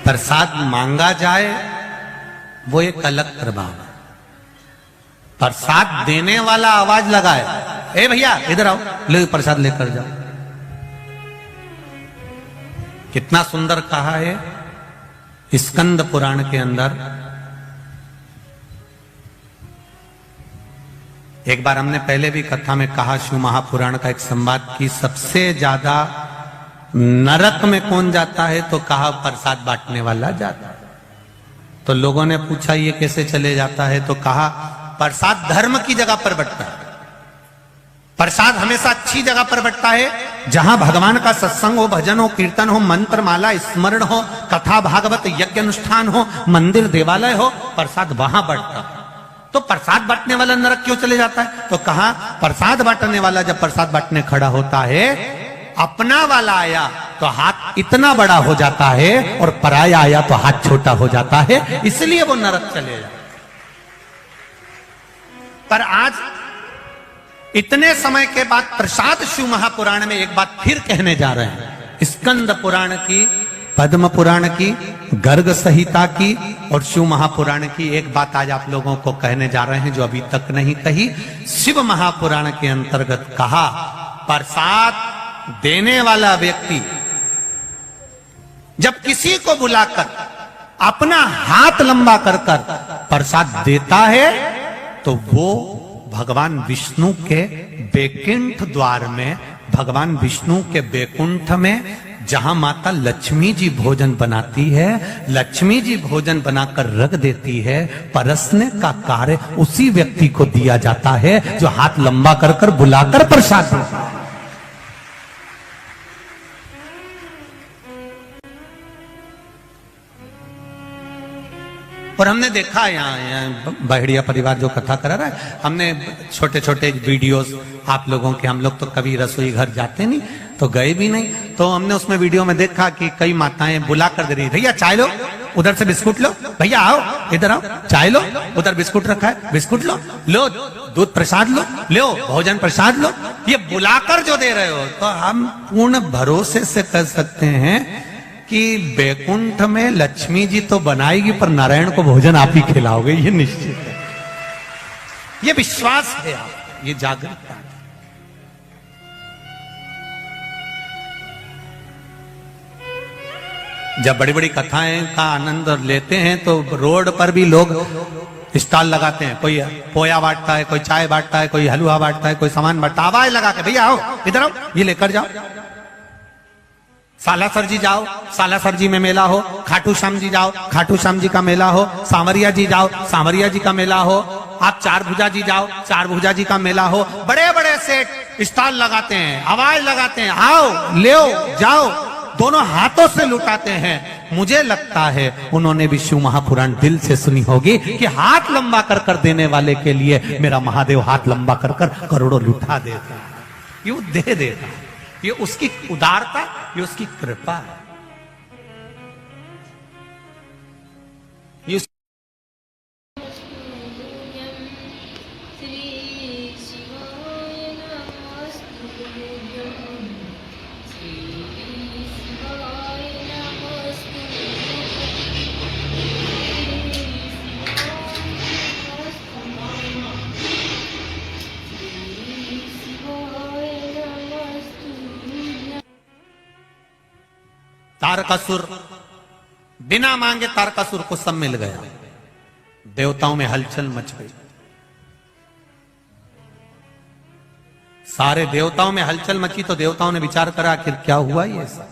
प्रसाद मांगा जाए वो एक अलग प्रभाव है, प्रसाद देने वाला आवाज लगाए, ए भैया इधर आओ, ले प्रसाद लेकर जाओ। कितना सुंदर कहा है स्कंद पुराण के अंदर। एक बार हमने पहले भी कथा में कहा, शिव महापुराण का एक संवाद की सबसे ज्यादा नरक में कौन जाता है, तो कहा प्रसाद बांटने वाला जाता है। तो लोगों ने पूछा ये कैसे चले जाता है, तो कहा प्रसाद धर्म की जगह पर बंटता है, प्रसाद हमेशा अच्छी जगह पर बंटता है, जहां भगवान का सत्संग हो, भजन हो, कीर्तन हो, मंत्र माला स्मरण हो, कथा भागवत यज्ञ अनुष्ठान हो, मंदिर देवालय हो, प्रसाद वहां बंटता है। तो प्रसाद बांटने वाला नरक क्यों चले जाता है, तो कहा प्रसाद बांटने वाला जब प्रसाद बांटने खड़ा होता है, अपना वाला आया तो हाथ इतना बड़ा हो जाता है और पराया आया तो हाथ छोटा हो जाता है, इसलिए वो नरक चले जाता। पर आज इतने समय के बाद प्रसाद शिव महापुराण में एक बात फिर कहने जा रहे हैं, स्कंद पुराण की, पद्म पुराण की, गर्ग संहिता की और शिव महापुराण की एक बात आज आप लोगों को कहने जा रहे हैं जो अभी तक नहीं कही। शिव महापुराण के अंतर्गत कहा प्रसाद देने वाला व्यक्ति जब किसी को बुलाकर अपना हाथ लंबा कर कर प्रसाद देता है तो वो भगवान विष्णु के बैकुंठ द्वार में, भगवान विष्णु के बैकुंठ में जहां माता लक्ष्मी जी भोजन बनाती है, लक्ष्मी जी भोजन बनाकर रख देती है, परसने का कार्य उसी व्यक्ति को दिया जाता है जो हाथ लंबा कर कर बुलाकर प्रसाद देता है। और हमने देखा यहाँ बहेड़िया परिवार जो कथा करा रहा है, हमने छोटे छोटे वीडियोस आप लोगों के, हम लोग तो कभी रसोई घर जाते नहीं तो गए भी नहीं, तो हमने उसमें वीडियो में देखा कि कई माताएं बुला कर दे रही, भैया चाय लो, उधर से बिस्कुट लो, भैया आओ इधर आओ चाय लो, उधर बिस्कुट रखा है बिस्कुट लो, लो दूध प्रसाद लो, लो भोजन प्रसाद लो, ये बुलाकर जो दे रहे हो। तो हम पूर्ण भरोसे से कह सकते हैं कि बैकुंठ में लक्ष्मी जी तो बनाएगी पर नारायण को भोजन आप ही खिलाओगे, ये निश्चित है, ये विश्वास है आप, ये जागरूकता है। जब बड़ी बड़ी कथाएं का आनंद लेते हैं तो रोड पर भी लोग स्टॉल लगाते हैं, कोई पोया बांटता है, कोई चाय बांटता है, कोई हलवा बांटता है, कोई सामान बांटता है, आवाज लगा के भैया आओ इधर आओ ये लेकर जाओ, सालासर जी जाओ सालासर जी में मेला हो, खाटू श्याम जी जाओ खाटू श्याम जी का मेला हो, सांवरिया जी जाओ सांवरिया जी का मेला हो, आप चार भुजा जी जाओ चार भुजा जी का मेला हो, बड़े बड़े सेट स्टॉल लगाते हैं, आवाज लगाते हैं, आओ ले जाओ, दोनों हाथों से लुटाते हैं। मुझे लगता है उन्होंने भी शिव महापुराण दिल से सुनी होगी कि हाथ लंबा कर कर देने वाले के लिए मेरा महादेव हाथ लंबा कर कर करोड़ों लुटा देता है, ये दे देता है, ये उसकी उदारता, ये उसकी कृपा है, ये तारकासुर बिना मांगे तारकासुर को सब मिल गया, देवताओं में हलचल मच गई, सारे देवताओं में हलचल मची तो देवताओं ने विचार करा आखिर क्या हुआ ये सब।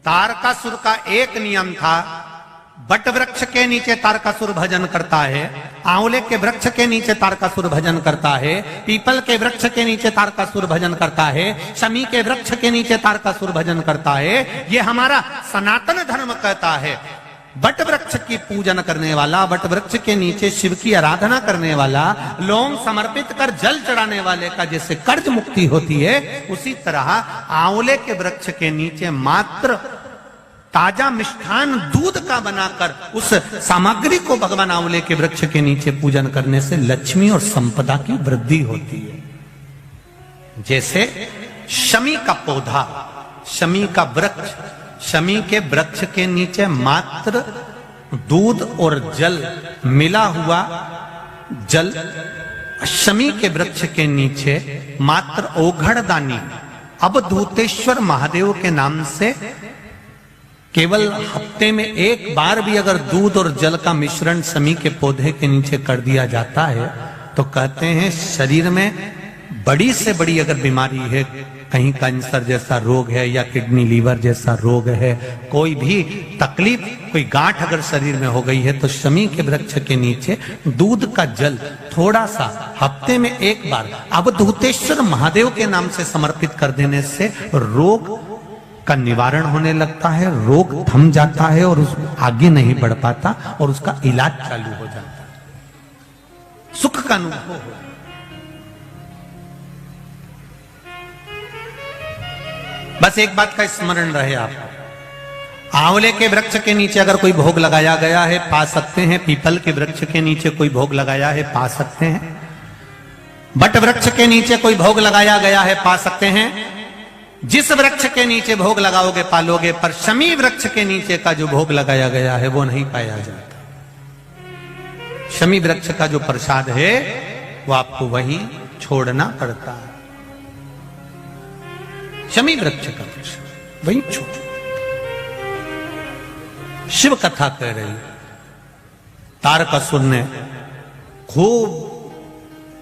तारकासुर का एक नियम था, बट वृक्ष के नीचे तारकासुर भजन करता है, आंवले के वृक्ष के नीचे तारकासुर भजन करता है, पीपल के वृक्ष के नीचे तारकासुर भजन करता है, शमी के वृक्ष के नीचे तारकासुर भजन करता है। ये हमारा सनातन धर्म कहता है वट वृक्ष की पूजन करने वाला, वट वृक्ष के नीचे शिव की आराधना करने वाला, लौंग समर्पित कर जल चढ़ाने वाले का जैसे कर्ज मुक्ति होती है, उसी तरह आंवले के वृक्ष के नीचे मात्र ताजा मिष्ठान दूध का बनाकर उस सामग्री को भगवान आंवले के वृक्ष के नीचे पूजन करने से लक्ष्मी और संपदा की वृद्धि होती है। जैसे शमी का पौधा, शमी का वृक्ष, शमी के वृक्ष के नीचे मात्र दूध और जल मिला हुआ जल, शमी के वृक्ष के नीचे मात्र ओघड़दानी अवधूतेश्वर महादेव के नाम से केवल हफ्ते में एक बार भी अगर दूध और जल का मिश्रण शमी के पौधे के नीचे कर दिया जाता है तो कहते हैं शरीर में बड़ी से बड़ी अगर बीमारी है, कहीं कैंसर जैसा रोग है या किडनी लीवर जैसा रोग है, कोई भी तकलीफ, कोई गांठ अगर शरीर में हो गई है तो शमी के वृक्ष के नीचे दूध का जल थोड़ा सा हफ्ते में एक बार अवधूतेश्वर महादेव के नाम से समर्पित कर देने से रोग का निवारण होने लगता है, रोग थम जाता है और उस आगे नहीं बढ़ पाता और उसका इलाज चालू हो जाता है, सुख का अनुभव हो। बस एक बात का स्मरण रहे आप, आंवले के वृक्ष के नीचे अगर कोई भोग लगाया गया है पा सकते हैं, पीपल के वृक्ष के नीचे कोई भोग लगाया है पा सकते हैं, बट वृक्ष के नीचे कोई भोग लगाया गया है पा सकते हैं। जिस वृक्ष के नीचे भोग लगाओगे पालोगे, पर शमी वृक्ष के नीचे का जो भोग लगाया गया है वो नहीं पाया जाता। शमी वृक्ष का जो प्रसाद है वो आपको वहीं छोड़ना पड़ता है। शमी वृक्ष का प्रसाद वहीं छोड़। शिव कथा कह रही, तारकासुर ने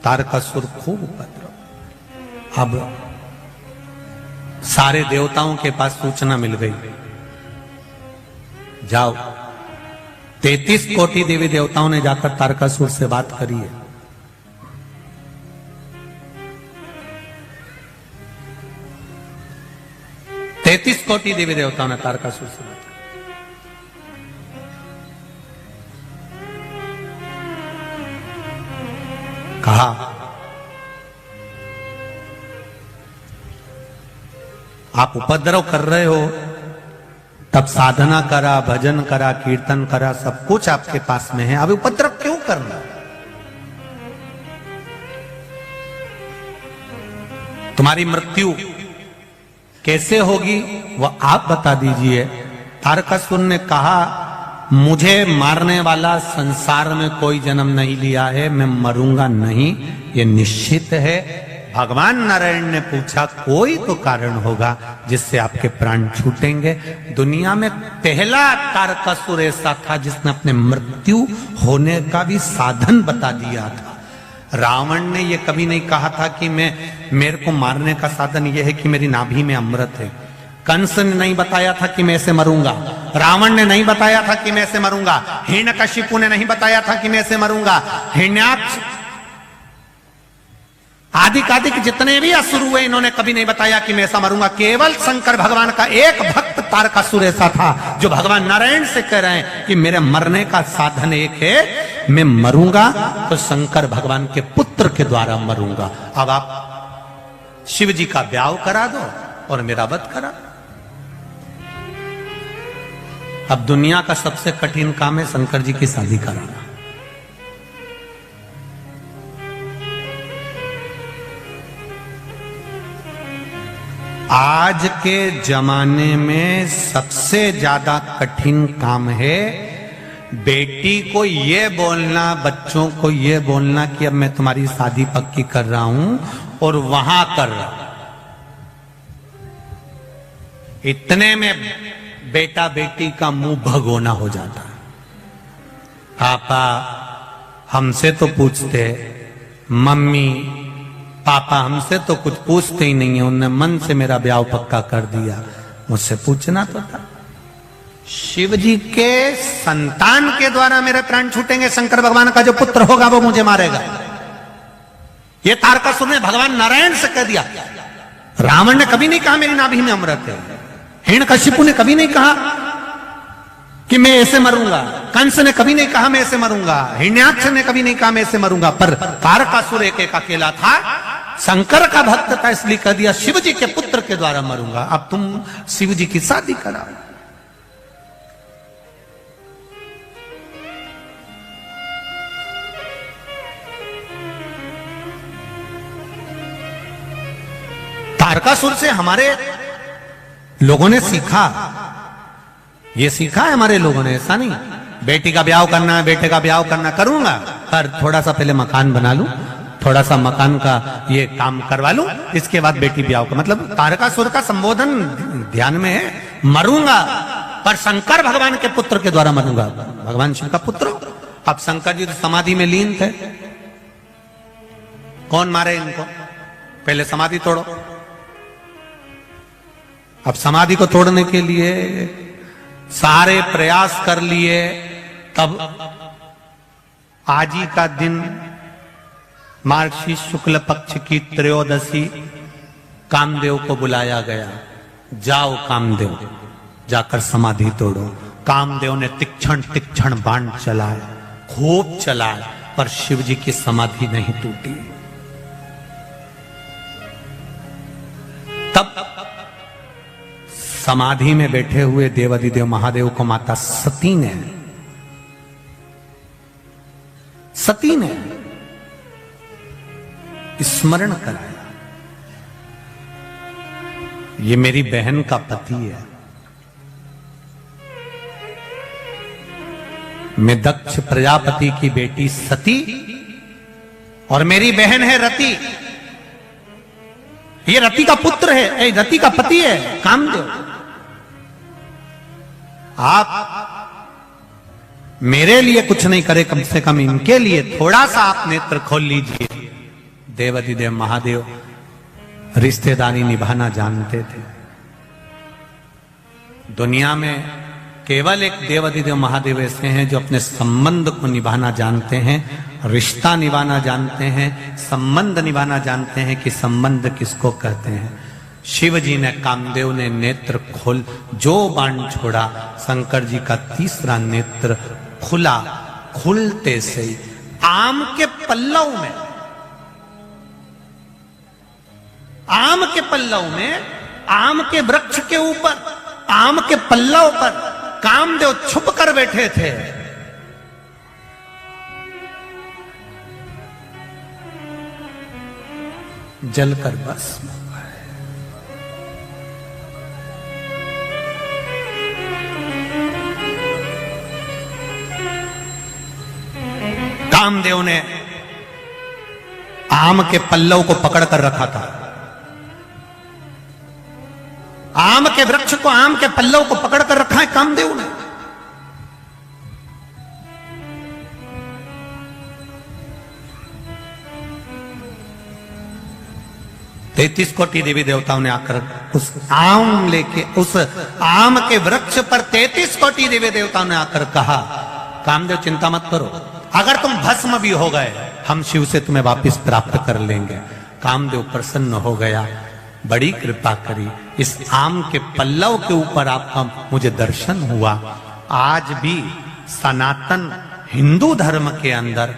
तारकासुर खूब उपद्रव। अब सारे देवताओं के पास सूचना मिल गई, जाओ 33 कोटि देवी देवताओं ने जाकर तारकासुर से बात करी है। तैतीस कोटि देवी देवताओं ने तारकासुर से बात की। कहा आप उपद्रव कर रहे हो, तब साधना करा, भजन करा, कीर्तन करा, सब कुछ आपके पास में है, अभी उपद्रव क्यों करना? तुम्हारी मृत्यु कैसे होगी वह आप बता दीजिए। तारकासुर ने कहा, मुझे मारने वाला संसार में कोई जन्म नहीं लिया है, मैं मरूंगा नहीं, ये निश्चित है। भगवान नारायण ने पूछा, कोई तो कारण होगा जिससे आपके प्राण छूटेंगे। दुनिया में पहला तारकासुर ऐसा था जिसने अपने मृत्यु होने का भी साधन बता दिया था। रावण ने यह कभी नहीं कहा था कि मेरे को मारने का साधन यह है कि मेरी नाभि में अमृत है। कंस ने नहीं बताया था कि मैं ऐसे मरूंगा, रावण ने नहीं बताया था कि मैं ऐसे मरूंगा, हिरण्यकशिपु ने नहीं बताया था कि मैं ऐसे मरूंगा, हिरण्याक्ष आदि जितने भी असुर हुए इन्होंने कभी नहीं बताया कि मैं ऐसा मरूंगा। केवल शंकर भगवान का एक भक्त तारकासुर ऐसा था जो भगवान नारायण से कह रहे हैं कि मेरे मरने का साधन एक है, मैं मरूंगा तो शंकर भगवान के पुत्र के द्वारा मरूंगा। अब आप शिव जी का ब्याह करा दो और मेरा वध करा। अब दुनिया का सबसे कठिन काम है शंकर जी की शादी कराना। आज के जमाने में सबसे ज्यादा कठिन काम है बेटी को ये बोलना, बच्चों को ये बोलना कि अब मैं तुम्हारी शादी पक्की कर रहा हूं और वहां कर रहा हूं। इतने में बेटा बेटी का मुंह भगोना हो जाता है। पापा हमसे तो पूछते, मम्मी पापा हमसे तो कुछ पूछते ही नहीं है, उन्होंने मन से मेरा ब्याह पक्का कर दिया, मुझसे पूछना तो था। शिव जी के संतान के द्वारा मेरे प्राण छूटेंगे, शंकर भगवान का जो पुत्र होगा वो मुझे मारेगा। ये तारकासुर ने भगवान नारायण से कह दिया। रावण ने कभी नहीं कहा मेरी नाभि में अमृत है, हिरण्यकशिपु ने कभी नहीं कहा कि मैं ऐसे मरूंगा। कंस ने कभी नहीं कहा मैं ऐसे मरूंगा, हिरण्याक्ष ने कभी नहीं कहा मैं ऐसे मरूंगा, पर तारकासुर एक अकेला था, शंकर का भक्त था, इसलिए कह दिया शिव जी के पुत्र के द्वारा मरूंगा। अब तुम शिव जी की शादी कराओ। तारकासुर से हमारे लोगों ने सीखा, ये सीखा है हमारे लोगों ने, ऐसा नहीं बेटी का ब्याह करना है, बेटे का ब्याह करना, करूंगा पर थोड़ा सा पहले मकान बना लूं, थोड़ा सा मकान का ये काम करवा लूं, इसके बाद बेटी ब्याह का। मतलब तारकासुर का संबोधन ध्यान में है, मरूंगा पर शंकर भगवान के पुत्र के द्वारा मरूंगा, भगवान शिव का पुत्र। अब शंकर जी तो समाधि में लीन थे, कौन मारे इनको, पहले समाधि तोड़ो। अब समाधि को तोड़ने के लिए सारे प्रयास कर लिए, तब आज ही का दिन मार्गशीर्ष शुक्ल पक्ष की त्रयोदशी कामदेव को बुलाया गया, जाओ कामदेव जाकर समाधि तोड़ो। कामदेव ने तीक्ष्ण तीक्ष्ण बाण चलाए, खूब चलाए, पर शिव जी की समाधि नहीं टूटी। तब समाधि में बैठे हुए देवाधिदेव महादेव को माता सती ने स्मरण कराया, ये मेरी बहन का पति है, मैं दक्ष प्रजापति की बेटी सती और मेरी बहन है रति, ये रति का पुत्र है, रति का पति है कामदेव। आप मेरे लिए कुछ नहीं करे, कम से कम इनके लिए थोड़ा सा आप नेत्र खोल लीजिए। देवाधिदेव महादेव रिश्तेदारी निभाना जानते थे। दुनिया में केवल एक देवाधिदेव महादेव ऐसे हैं जो अपने संबंध को निभाना जानते हैं, रिश्ता निभाना जानते हैं, संबंध निभाना जानते हैं कि संबंध किसको कहते हैं। शिव जी ने, कामदेव ने नेत्र खोल, जो बाण छोड़ा, शंकर जी का तीसरा नेत्र खुला। खुलते से ही आम के पल्लव में, आम के पल्लव में, आम के वृक्ष के ऊपर, आम के पल्लव पर कामदेव छुप कर बैठे थे। जलकर बस कामदेव ने आम के पल्लव को पकड़ कर रखा था, आम के वृक्ष को, आम के पल्लव को पकड़ कर रखा है कामदेव ने। तैतीस कोटि देवी देवताओं ने आकर उस आम लेके, उस आम के वृक्ष पर 33 कोटि देवी देवताओं ने आकर कहा, कामदेव चिंता मत करो, अगर तुम भस्म भी हो गए हम शिव से तुम्हें वापस प्राप्त कर लेंगे। कामदेव प्रसन्न हो गया, बड़ी कृपा करी, इस आम के पल्लव के ऊपर आपका मुझे दर्शन हुआ। आज भी सनातन हिंदू धर्म के अंदर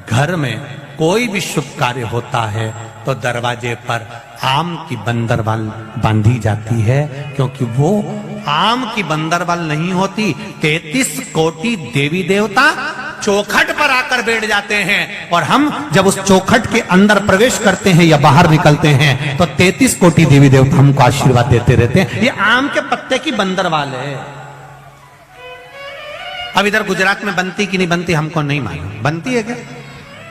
घर में कोई भी शुभ कार्य होता है तो दरवाजे पर आम की बंदरवाल बांधी जाती है, क्योंकि वो आम की बंदरवाल नहीं होती, 33 कोटि देवी देवता चौखट पर आकर बैठ जाते हैं, और हम जब उस चौखट के अंदर प्रवेश करते हैं या बाहर निकलते हैं तो 33 कोटि देवी देवता हमको आशीर्वाद देते रहते हैं। ये आम के पत्ते की बंदरवाल है। अब इधर गुजरात में बनती कि नहीं बनती हमको नहीं मालूम, बनती है क्या?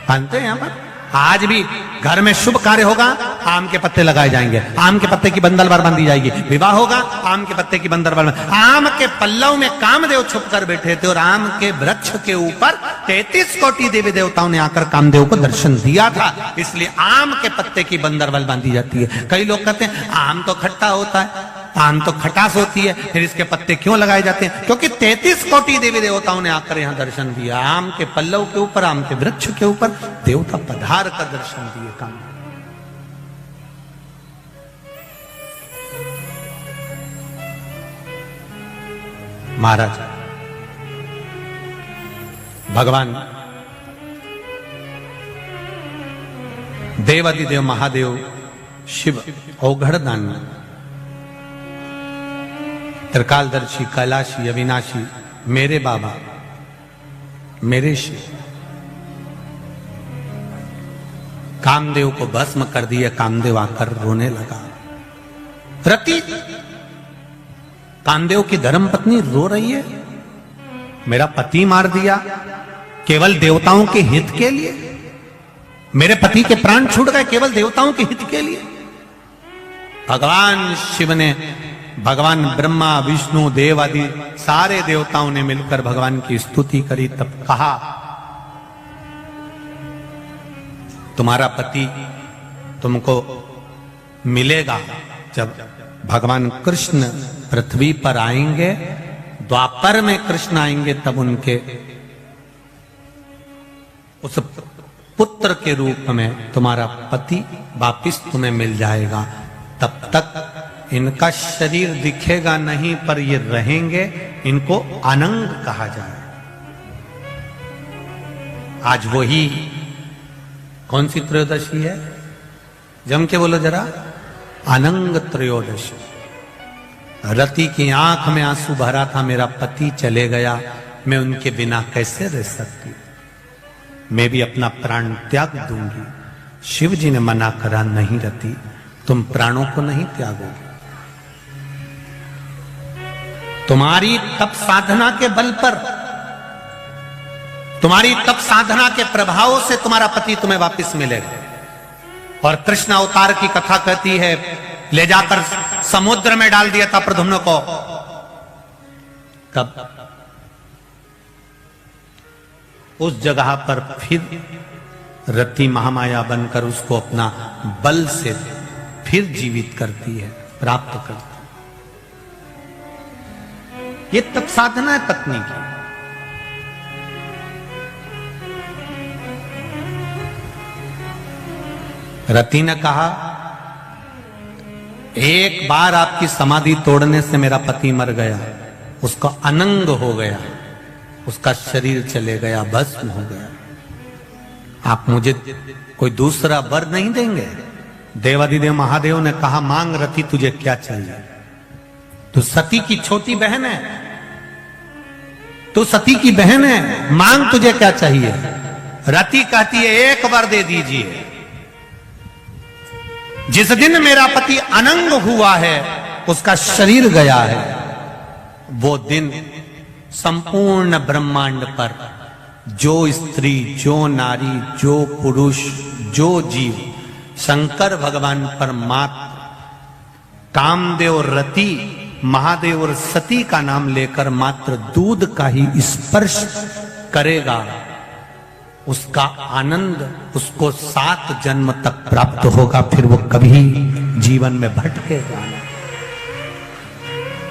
बनते हैं यहां पर। आज भी घर में शुभ कार्य होगा, आम के पत्ते लगाए जाएंगे, आम के पत्ते की बंदरवाल बांधी जाएगी। विवाह होगा, आम के पत्ते की बंदरवाल। आम के पल्लव में कामदेव छुप कर बैठे थे, और आम के वृक्ष के ऊपर 33 कोटि देवी देवताओं ने आकर कामदेव को दर्शन दिया था, इसलिए आम के पत्ते की बंदरवाल बांधी जाती है। कई लोग कहते हैं आम तो खट्टा होता है, आम तो खटास होती है, फिर इसके पत्ते क्यों लगाए जाते हैं? क्योंकि 33 कोटि देवी देवताओं ने आकर यहां दर्शन दिया, आम के पल्लव के ऊपर, आम के वृक्ष के ऊपर देवता पधार कर दर्शन दिए। काम महाराज भगवान देवादिदेव महादेव शिव औघड़दान त्रिकालदर्शी कैलाशी अविनाशी मेरे बाबा मेरे शिव कामदेव को भस्म कर दिया। कामदेव आकर रोने लगा। रति कामदेव की धर्मपत्नी रो रही है, मेरा पति मार दिया केवल देवताओं के हित के लिए, मेरे पति के प्राण छूट गए केवल देवताओं के हित के लिए। भगवान शिव ने, भगवान ब्रह्मा विष्णु देव आदि सारे देवताओं ने मिलकर भगवान की स्तुति करी। तब कहा तुम्हारा पति तुमको मिलेगा जब भगवान कृष्ण पृथ्वी पर आएंगे, द्वापर में कृष्ण आएंगे, तब उनके उस पुत्र के रूप में तुम्हारा पति वापिस तुम्हें मिल जाएगा। तब तक इनका शरीर दिखेगा नहीं पर ये रहेंगे, इनको अनंग कहा जाए। आज वही कौन सी त्रयोदशी है? जम के बोलो जरा, अनंग त्रयोदशी। रति की आंख में आंसू भरा था, मेरा पति चले गया, मैं उनके बिना कैसे रह सकती, मैं भी अपना प्राण त्याग दूंगी। शिव जी ने मना करा, नहीं रति तुम प्राणों को नहीं त्यागोगे। तुम्हारी तप साधना के बल पर, तुम्हारी तप साधना के प्रभाव से तुम्हारा पति तुम्हें वापस मिलेगा। और कृष्ण अवतार की कथा कहती है, ले जाकर समुद्र में डाल दिया था प्रद्युम्न को। कब उस जगह पर फिर रति महामाया बनकर उसको अपना बल से फिर जीवित करती है, प्राप्त करती है। ये तप साधना है पत्नी की। रति ने कहा, एक बार आपकी समाधि तोड़ने से मेरा पति मर गया, उसका अनंग हो गया, उसका शरीर चले गया, भस्म हो गया। आप मुझे कोई दूसरा वर नहीं देंगे? देवादिदेव महादेव ने कहा, मांग रति तुझे क्या चाहिए? तू सती की छोटी बहन है, तू सती की बहन है, मांग तुझे क्या चाहिए? रति कहती है, एक वर दे दीजिए। जिस दिन मेरा पति अनंग हुआ है, उसका शरीर गया है, वो दिन संपूर्ण ब्रह्मांड पर जो स्त्री, जो नारी, जो पुरुष, जो जीव शंकर भगवान परमात्मा कामदेव रति महादेव और सती का नाम लेकर मात्र दूध का ही स्पर्श करेगा, उसका आनंद उसको 7 जन्म तक प्राप्त होगा, फिर वो कभी जीवन में भटकेगा।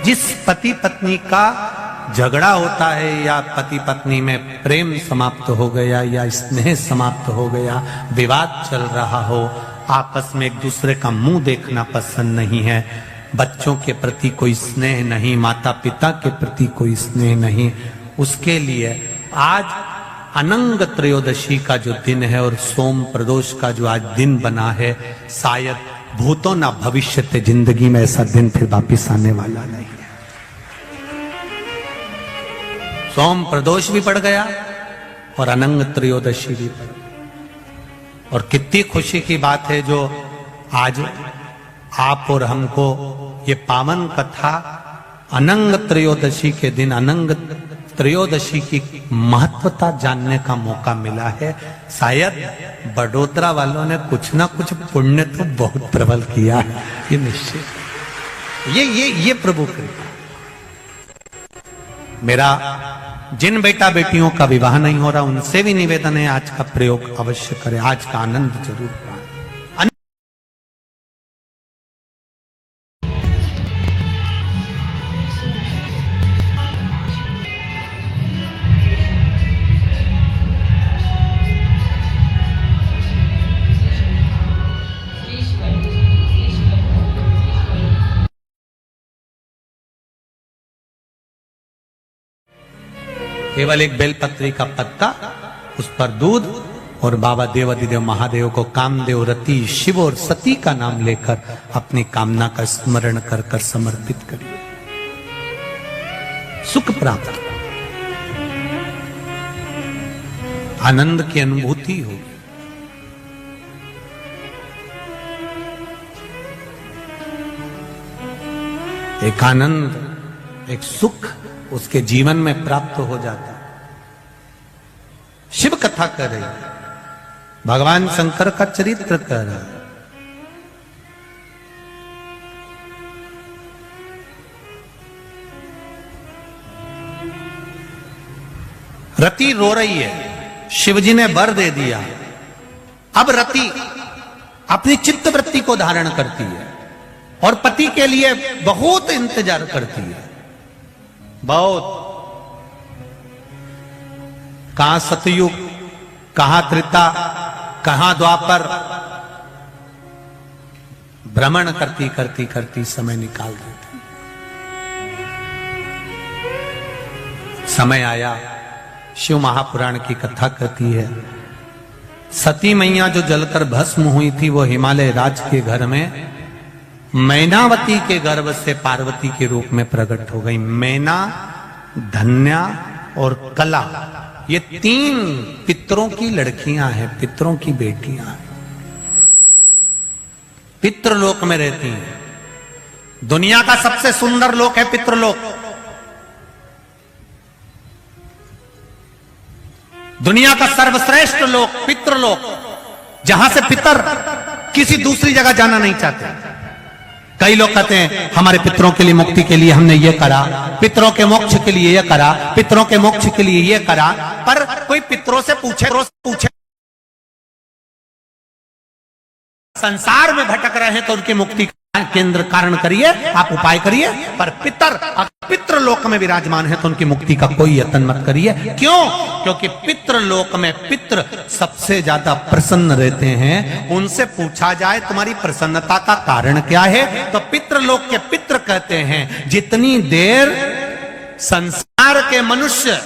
जिस पति पत्नी का झगड़ा होता है या पति पत्नी में प्रेम समाप्त हो गया या स्नेह समाप्त हो गया, विवाद चल रहा हो, आपस में एक दूसरे का मुंह देखना पसंद नहीं है, बच्चों के प्रति कोई स्नेह नहीं, माता पिता के प्रति कोई स्नेह नहीं, उसके लिए आज अनंग त्रयोदशी का जो दिन है और सोम प्रदोष का जो आज दिन बना है, शायद भूतो ना भविष्यते, जिंदगी में ऐसा दिन फिर वापिस आने वाला नहीं है। सोम प्रदोष भी पड़ गया और अनंग त्रयोदशी भी पड़ गई। और कितनी खुशी की बात है जो आज आप और हमको ये पावन कथा अनंग त्रयोदशी के दिन, अनंग त्रयोदशी की महत्वता जानने का मौका मिला है। शायद बड़ोदरा वालों ने कुछ ना कुछ पुण्य तो बहुत प्रबल किया है, ये निश्चित। ये प्रभु कृपा। मेरा जिन बेटा बेटियों का विवाह नहीं हो रहा, उनसे भी निवेदन है, आज का प्रयोग अवश्य करें, आज का आनंद जरूर पाएं। केवल एक बेलपत्री का पत्ता, उस पर दूध, और बाबा देवाधिदेव महादेव को कामदेव, रति, शिव और सती का नाम लेकर अपनी कामना का स्मरण कर कर समर्पित करिए, सुख प्राप्त, आनंद की अनुभूति होगी। एक आनंद, एक सुख उसके जीवन में प्राप्त हो जाता। शिव कथा कर रही, भगवान शंकर का चरित्र कर रहा है। रति रो रही है, शिवजी ने वर दे दिया। अब रति अपनी चित्त वृत्ति को धारण करती है और पति के लिए बहुत इंतजार करती है, बहुत। कहां सतयुग, कहां त्रेता, कहां द्वापर, भ्रमण करती करती करती समय निकाल देती। समय आया, शिव महापुराण की कथा कहती है, सती मैया जो जलकर भस्म हुई थी वो हिमालय राज के घर में मैनावती के गर्भ से पार्वती के रूप में प्रकट हो गई। मैना, धन्या और कला, ये 3 पितरों की लड़कियां हैं, पितरों की बेटियां हैं, पितृलोक में रहती हैं। दुनिया का सबसे सुंदर लोक है पितृलोक। दुनिया का सर्वश्रेष्ठ लोक पितृलोक, जहां से पितर किसी दूसरी जगह जाना नहीं चाहते। कई लोग कहते हैं हमारे पितरों के लिए मुक्ति के लिए हमने ये करा, पितरों के मोक्ष के लिए ये करा, पितरों के मोक्ष के लिए ये करा। पर कोई पितरों से पूछे संसार में भटक रहे हैं तो उनकी मुक्ति का केंद्र कारण करिए, आप उपाय करिए। पर पितृलोक में विराजमान है तो उनकी मुक्ति का कोई यत्न मत करिए। क्यों? क्योंकि पितृलोक में पितृ सबसे ज्यादा प्रसन्न रहते हैं। उनसे पूछा जाए तुम्हारी प्रसन्नता का कारण क्या है, तो पितृलोक के पितृ कहते हैं जितनी देर संसार के मनुष्य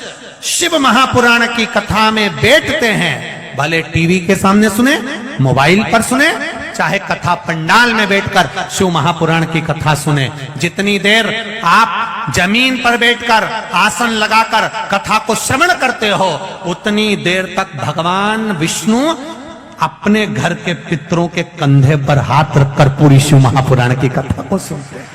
शिव महापुराण की कथा में बैठते हैं, भले टीवी के सामने सुने, मोबाइल पर सुने, चाहे कथा पंडाल में बैठकर शिव महापुराण की कथा सुने, जितनी देर आप जमीन पर बैठकर आसन लगाकर कथा को श्रवण करते हो, उतनी देर तक भगवान विष्णु अपने घर के पितरों के कंधे पर हाथ रखकर पूरी शिव महापुराण की कथा को सुनते हैं।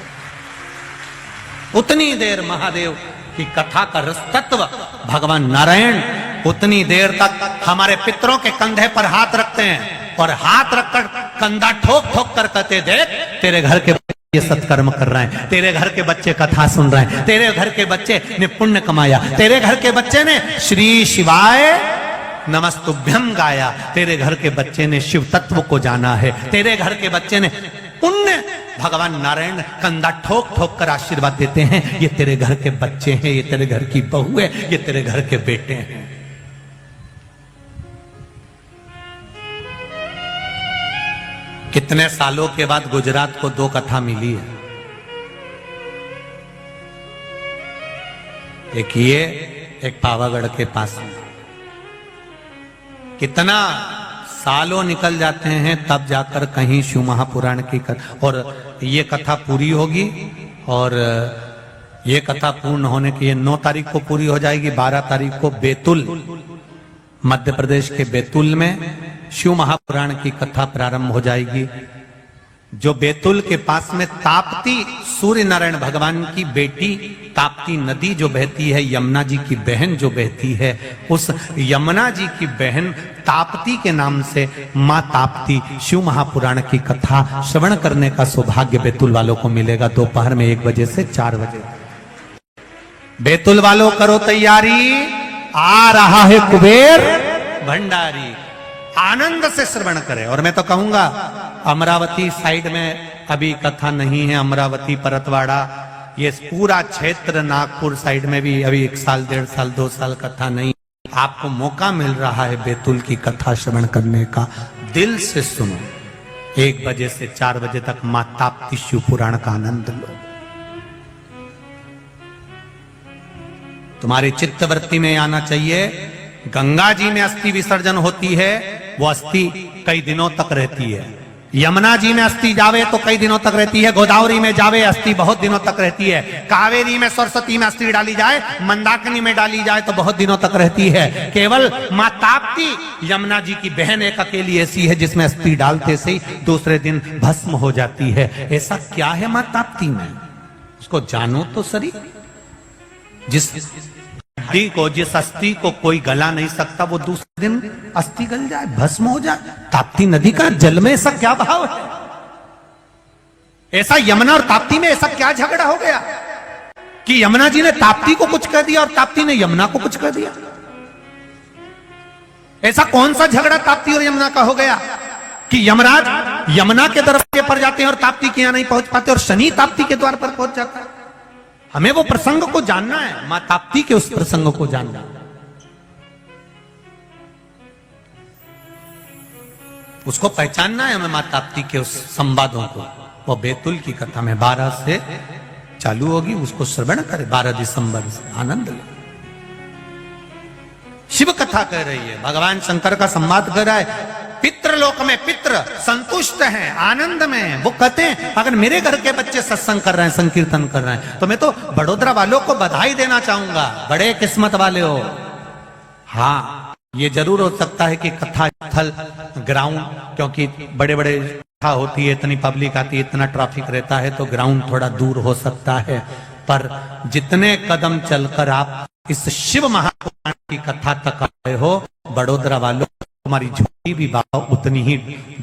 उतनी देर महादेव की कथा का रस तत्व भगवान नारायण उतनी देर तक हमारे पितरों के कंधे पर हाथ रखते हैं और हाथ रखकर कंधा ठोक ठोक कर कहते, देख तेरे घर के ये सत्कर्म कर रहे हैं, तेरे घर के बच्चे कथा सुन रहे हैं, तेरे घर के बच्चे ने पुण्य कमाया, तेरे घर के बच्चे ने श्री शिवाय नमस्तुभ्यम गाया, तेरे घर के बच्चे ने शिव तत्व को जाना है, तेरे घर के बच्चे ने पुण्य। भगवान नारायण कंधा ठोक ठोक कर आशीर्वाद देते हैं, ये तेरे घर के बच्चे हैं, ये तेरे घर की बहू है, ये तेरे घर के बेटे हैं। कितने सालों के बाद गुजरात को 2 कथा मिली है, एक ये, एक पावागढ़ के पास में। कितना सालों निकल जाते हैं तब जाकर कहीं शिव महापुराण की कथा, और ये कथा पूरी होगी, और ये कथा पूर्ण होने की 9 तारीख को पूरी हो जाएगी। 12 तारीख को बैतूल, मध्य प्रदेश के बैतूल में शिव महापुराण की कथा प्रारंभ हो जाएगी। जो बैतूल के पास में ताप्ती, सूर्य नारायण भगवान की बेटी ताप्ती नदी जो बहती है, यमुना जी की बहन जो बहती है, उस यमुना जी की बहन ताप्ती के नाम से मां ताप्ती शिव महापुराण की कथा श्रवण करने का सौभाग्य बैतूल वालों को मिलेगा। दोपहर में 1 बजे से 4 बजे। बैतूल वालों करो तैयारी, आ रहा है कुबेर भंडारी, आनंद से श्रवण करें। और मैं तो कहूंगा अमरावती साइड में अभी कथा नहीं है, अमरावती परतवाड़ा, ये पूरा क्षेत्र नागपुर साइड में भी अभी 1 साल 1.5 साल 2 साल कथा नहीं। आपको मौका मिल रहा है बैतूल की कथा श्रवण करने का, दिल से सुनो। 1 बजे से 4 बजे तक मां ताप्ती शिव पुराण का आनंद लो। तुम्हारी चित्तवृत्ति में आना चाहिए। गंगा जी में अस्थि विसर्जन होती है, वो अस्थि कई दिनों तक रहती है। यमुना जी में अस्थि जावे तो कई दिनों तक रहती है। गोदावरी में जावे अस्थि बहुत दिनों तक रहती है। कावेरी में, सरस्वती में अस्थि डाली जाए, मंदाकिनी में डाली जाए तो बहुत दिनों तक रहती है। केवल मां ताप्ती यमुना जी की बहन एक अकेली ऐसी है जिसमें अस्थि डालते से ही दूसरे दिन भस्म हो जाती है। ऐसा क्या है मां ताप्ती में, उसको जानो तो सही। जिस हड्डी को, जिस अस्थि को कोई गला नहीं सकता, वो दूसरे दिन अस्थि गल जाए, भस्म हो जाए। ताप्ती नदी का जल में ऐसा क्या भाव है? ऐसा यमुना और ताप्ती में ऐसा क्या झगड़ा हो गया कि यमुना जी ने ताप्ती को कुछ कह दिया और ताप्ती ने यमुना को कुछ कह दिया? ऐसा कौन सा झगड़ा ताप्ती और यमुना का हो गया कि यमराज यमुना के दरवाजे पर जाते हैं और ताप्ती के यहां नहीं पहुंच पाते, और शनि ताप्ती के द्वार पर पहुंच जाता है? हमें वो प्रसंग को जानना है, मां ताप्ती के उस प्रसंग को जानना। उसको पहचानना है हमें, मां ताप्ती के उस संवादों को। वो बैतुल की कथा में 12 से चालू होगी, उसको श्रवण करे 12 दिसंबर से, आनंद ले। शिव कथा कह रही है, भगवान शंकर का संवाद कर रहा है। पितृलोक में पितृ संतुष्ट हैं, आनंद में हैं। वो कहते हैं अगर मेरे घर के बच्चे सत्संग कर रहे हैं, संकीर्तन कर रहे हैं, तो मैं तो बड़ोदरा वालों को बधाई देना चाहूंगा, बड़े किस्मत वाले हो। हाँ, ये जरूर हो सकता है कि कथा स्थल ग्राउंड, क्योंकि बड़े बड़े कथा होती है, इतनी पब्लिक आती है, इतना ट्रैफिक रहता है, तो ग्राउंड थोड़ा दूर हो सकता है। पर जितने कदम चलकर आप इस शिव महापुराण की कथा तक आए हो, बड़ोदरा वालों, तुम्हारी झोली भी भाव उतनी ही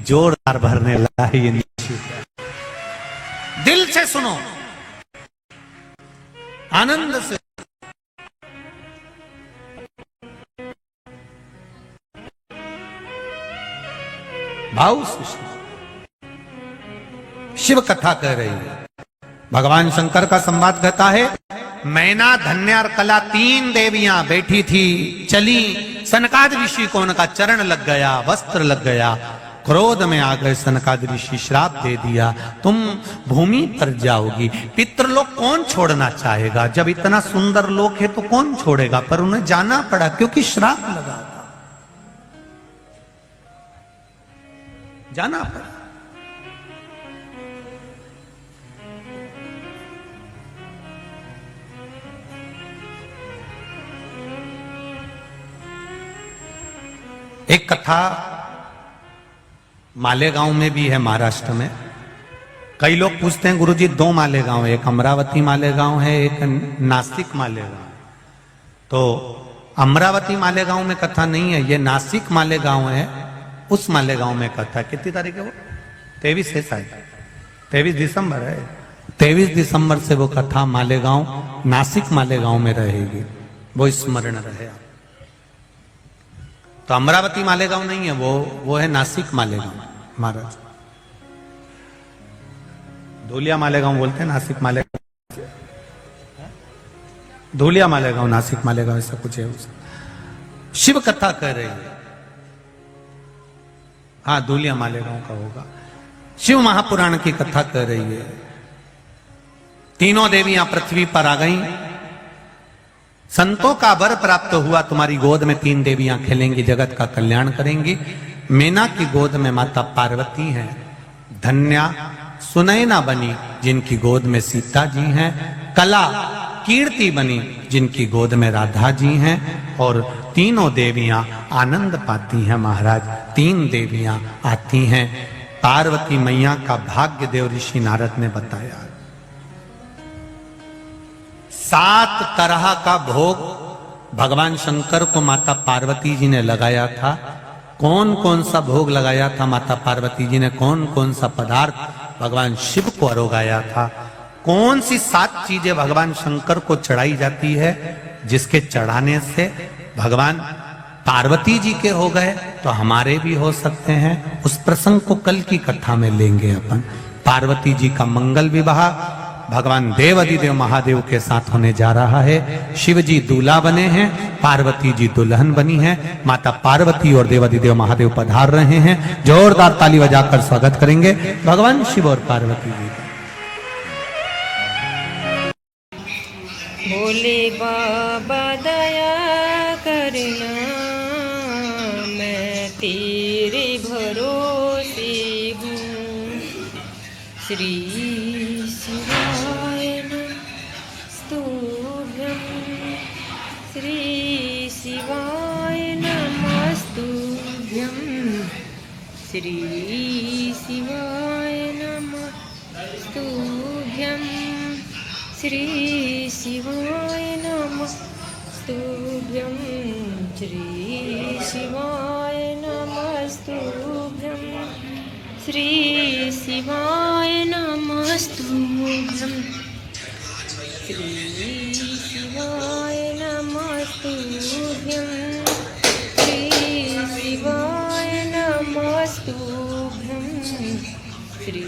जोरदार भरने लगा है। ये निश्चित है। दिल से सुनो, आनंद से। भाव से शिव कथा कह रही है। भगवान शंकर का संवाद कहता है, मैना, धन्या और कला 3 देवियां बैठी थी, चली। सनकाद ऋषि को उनका चरण लग गया, वस्त्र लग गया, क्रोध में आ गए। सनकाद ऋषि श्राप दे दिया, तुम भूमि पर जाओगी। पितृलोक कौन छोड़ना चाहेगा? जब इतना सुंदर लोक है तो कौन छोड़ेगा? पर उन्हें जाना पड़ा क्योंकि श्राप लगा था, जाना पड़ा। एक कथा मालेगांव में भी है, महाराष्ट्र में। कई लोग पूछते हैं गुरुजी 2 मालेगांव है, एक अमरावती मालेगांव है, एक नासिक मालेगांव। तो अमरावती मालेगांव में कथा नहीं है, ये नासिक मालेगांव है, उस मालेगांव में कथा। कितनी तारीख है वो? 23 है शायद, 23 दिसंबर है। 23 दिसंबर से वो कथा मालेगांव, नासिक मालेगांव में रहेगी, वो स्मरण रहे। तो अमरावती मालेगांव नहीं है, वो है नासिक मालेगांव महाराज। धूलिया मालेगांव बोलते हैं, नासिक मालेगांव, धूलिया मालेगांव, नासिक मालेगांव, ऐसा कुछ है। शिव कथा कह रही है, हाँ धूलिया मालेगांव का होगा। शिव महापुराण की कथा कह रही है। 3 देवियां पृथ्वी पर आ गईं। संतों का वर प्राप्त हुआ, तुम्हारी गोद में 3 देवियां खेलेंगी, जगत का कल्याण करेंगी। मैना की गोद में माता पार्वती हैं। धन्या सुनैना बनी, जिनकी गोद में सीता जी हैं। कला कीर्ति बनी, जिनकी गोद में राधा जी हैं। और 3 देवियां आनंद पाती हैं महाराज। 3 देवियां आती हैं। पार्वती मैया का भाग्य देव ऋषि नारद ने बताया। 7 तरह का भोग भगवान शंकर को माता पार्वती जी ने लगाया था। कौन कौन सा भोग लगाया था माता पार्वती जी ने? कौन कौन सा पदार्थ भगवान शिव को अरोगाया था? कौन सी 7 चीजें भगवान शंकर को चढ़ाई जाती है, जिसके चढ़ाने से भगवान पार्वती जी के हो गए तो हमारे भी हो सकते हैं? उस प्रसंग को कल की कथा में लेंगे अपन। पार्वती जी का मंगल विवाह भगवान देवाधिदेव महादेव के साथ होने जा रहा है। शिव जी दूल्हा बने हैं, पार्वती जी दुल्हन बनी है। माता पार्वती और देवाधिदेव महादेव पधार रहे हैं। जोरदार ताली बजाकर स्वागत करेंगे भगवान शिव और पार्वती जी का। भोले बाबा दया करना, मैं तेरे भरोसे हूँ। श्री शिवाय नमस्तुभ्यं, श्री शिवाय नमस्तुभ्यं, श्री शिवाय नमस्तुभ्यं, श्री शिवाय नमस्तुभ्यं, श्री शिवाय नमस्तुभ्यं, श्री शिवाय नमस्तुभ्यं, श्री शिवाय नमस्तुभ्यं, श्री शिवाय नमस्तुभ्यं, श्री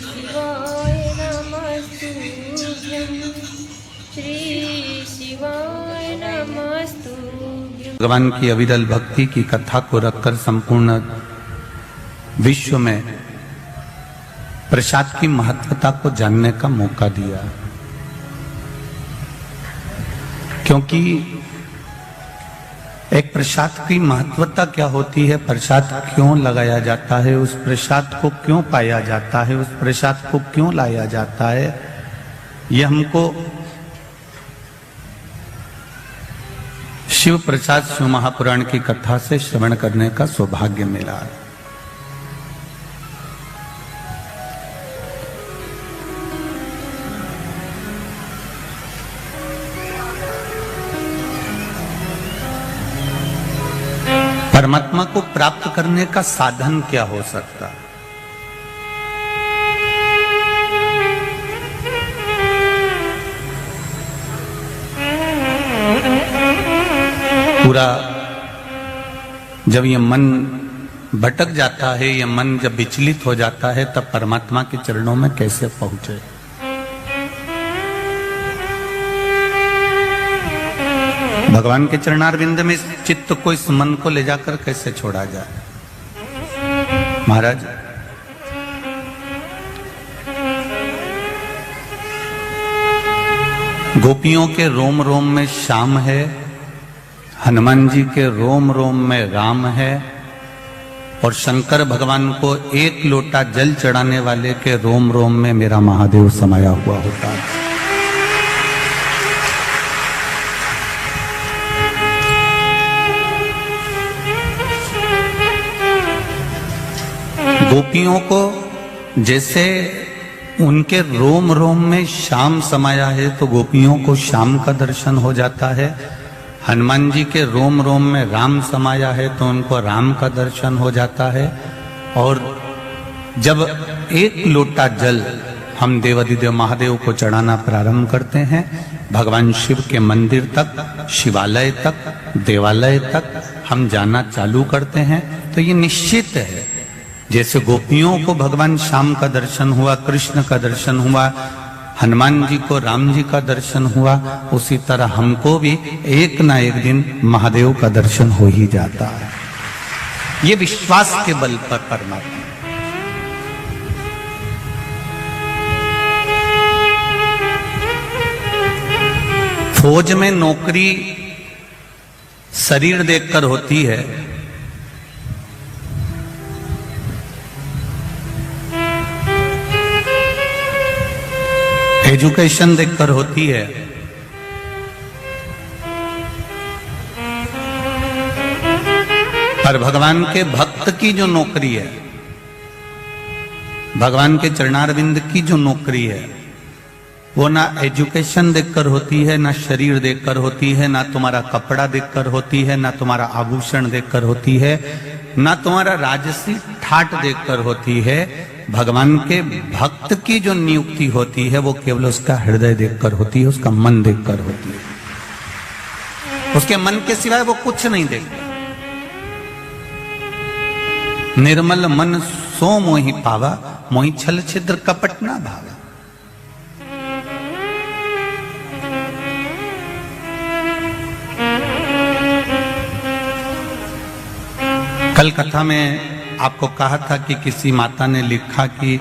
शिवाय नमस्तुभ्यं, श्री शिवाय नमस्तुभ्यं। भगवान की अविरल भक्ति की कथा को रखकर संपूर्ण विश्व में प्रसाद की महत्वता को जानने का मौका दिया, क्योंकि एक प्रसाद की महत्वता क्या होती है, प्रसाद क्यों लगाया जाता है, उस प्रसाद को क्यों पाया जाता है, उस प्रसाद को क्यों लाया जाता है, यह हमको शिव प्रसाद शिव महापुराण की कथा से श्रवण करने का सौभाग्य मिला। परमात्मा को प्राप्त करने का साधन क्या हो सकता है? पूरा जब ये मन भटक जाता है, ये मन जब विचलित हो जाता है, तब परमात्मा के चरणों में कैसे पहुंचे? भगवान के चरणारविंद में इस चित्त को, इस मन को ले जाकर कैसे छोड़ा जाए? महाराज, गोपियों के रोम रोम में श्याम है, हनुमान जी के रोम रोम में राम है, और शंकर भगवान को एक लोटा जल चढ़ाने वाले के रोम रोम में मेरा महादेव समाया हुआ होता है। गोपियों को जैसे उनके रोम रोम में श्याम समाया है, तो गोपियों को श्याम का दर्शन हो जाता है। हनुमान जी के रोम रोम में राम समाया है, तो उनको राम का दर्शन हो जाता है। और जब एक लोटा जल हम देवाधिदेव महादेव को चढ़ाना प्रारंभ करते हैं, भगवान शिव के मंदिर तक, शिवालय तक, देवालय तक हम जाना चालू करते हैं, तो ये निश्चित है, जैसे गोपियों को भगवान श्याम का दर्शन हुआ, कृष्ण का दर्शन हुआ, हनुमान जी को राम जी का दर्शन हुआ, उसी तरह हमको भी एक ना एक दिन महादेव का दर्शन हो ही जाता है। ये विश्वास के बल पर परमात्मा। फौज में नौकरी शरीर देखकर होती है, एजुकेशन देखकर होती है, पर भगवान के भक्त की जो नौकरी है, भगवान के चरणारविंद की जो नौकरी है, वो ना एजुकेशन देखकर होती है, ना शरीर देखकर होती है, ना तुम्हारा कपड़ा देखकर होती है, ना तुम्हारा आभूषण देखकर होती है, ना तुम्हारा राजसी ठाट देखकर होती है। भगवान के भक्त की जो नियुक्ति होती है, वो केवल उसका हृदय देखकर होती है, उसका मन देखकर होती है। उसके मन के सिवाय वो कुछ नहीं देखता। निर्मल मन सो मोहि पावा, मोहि छल छिद्र कपट ना भावा। कल कथा में आपको कहा था कि किसी माता ने लिखा कि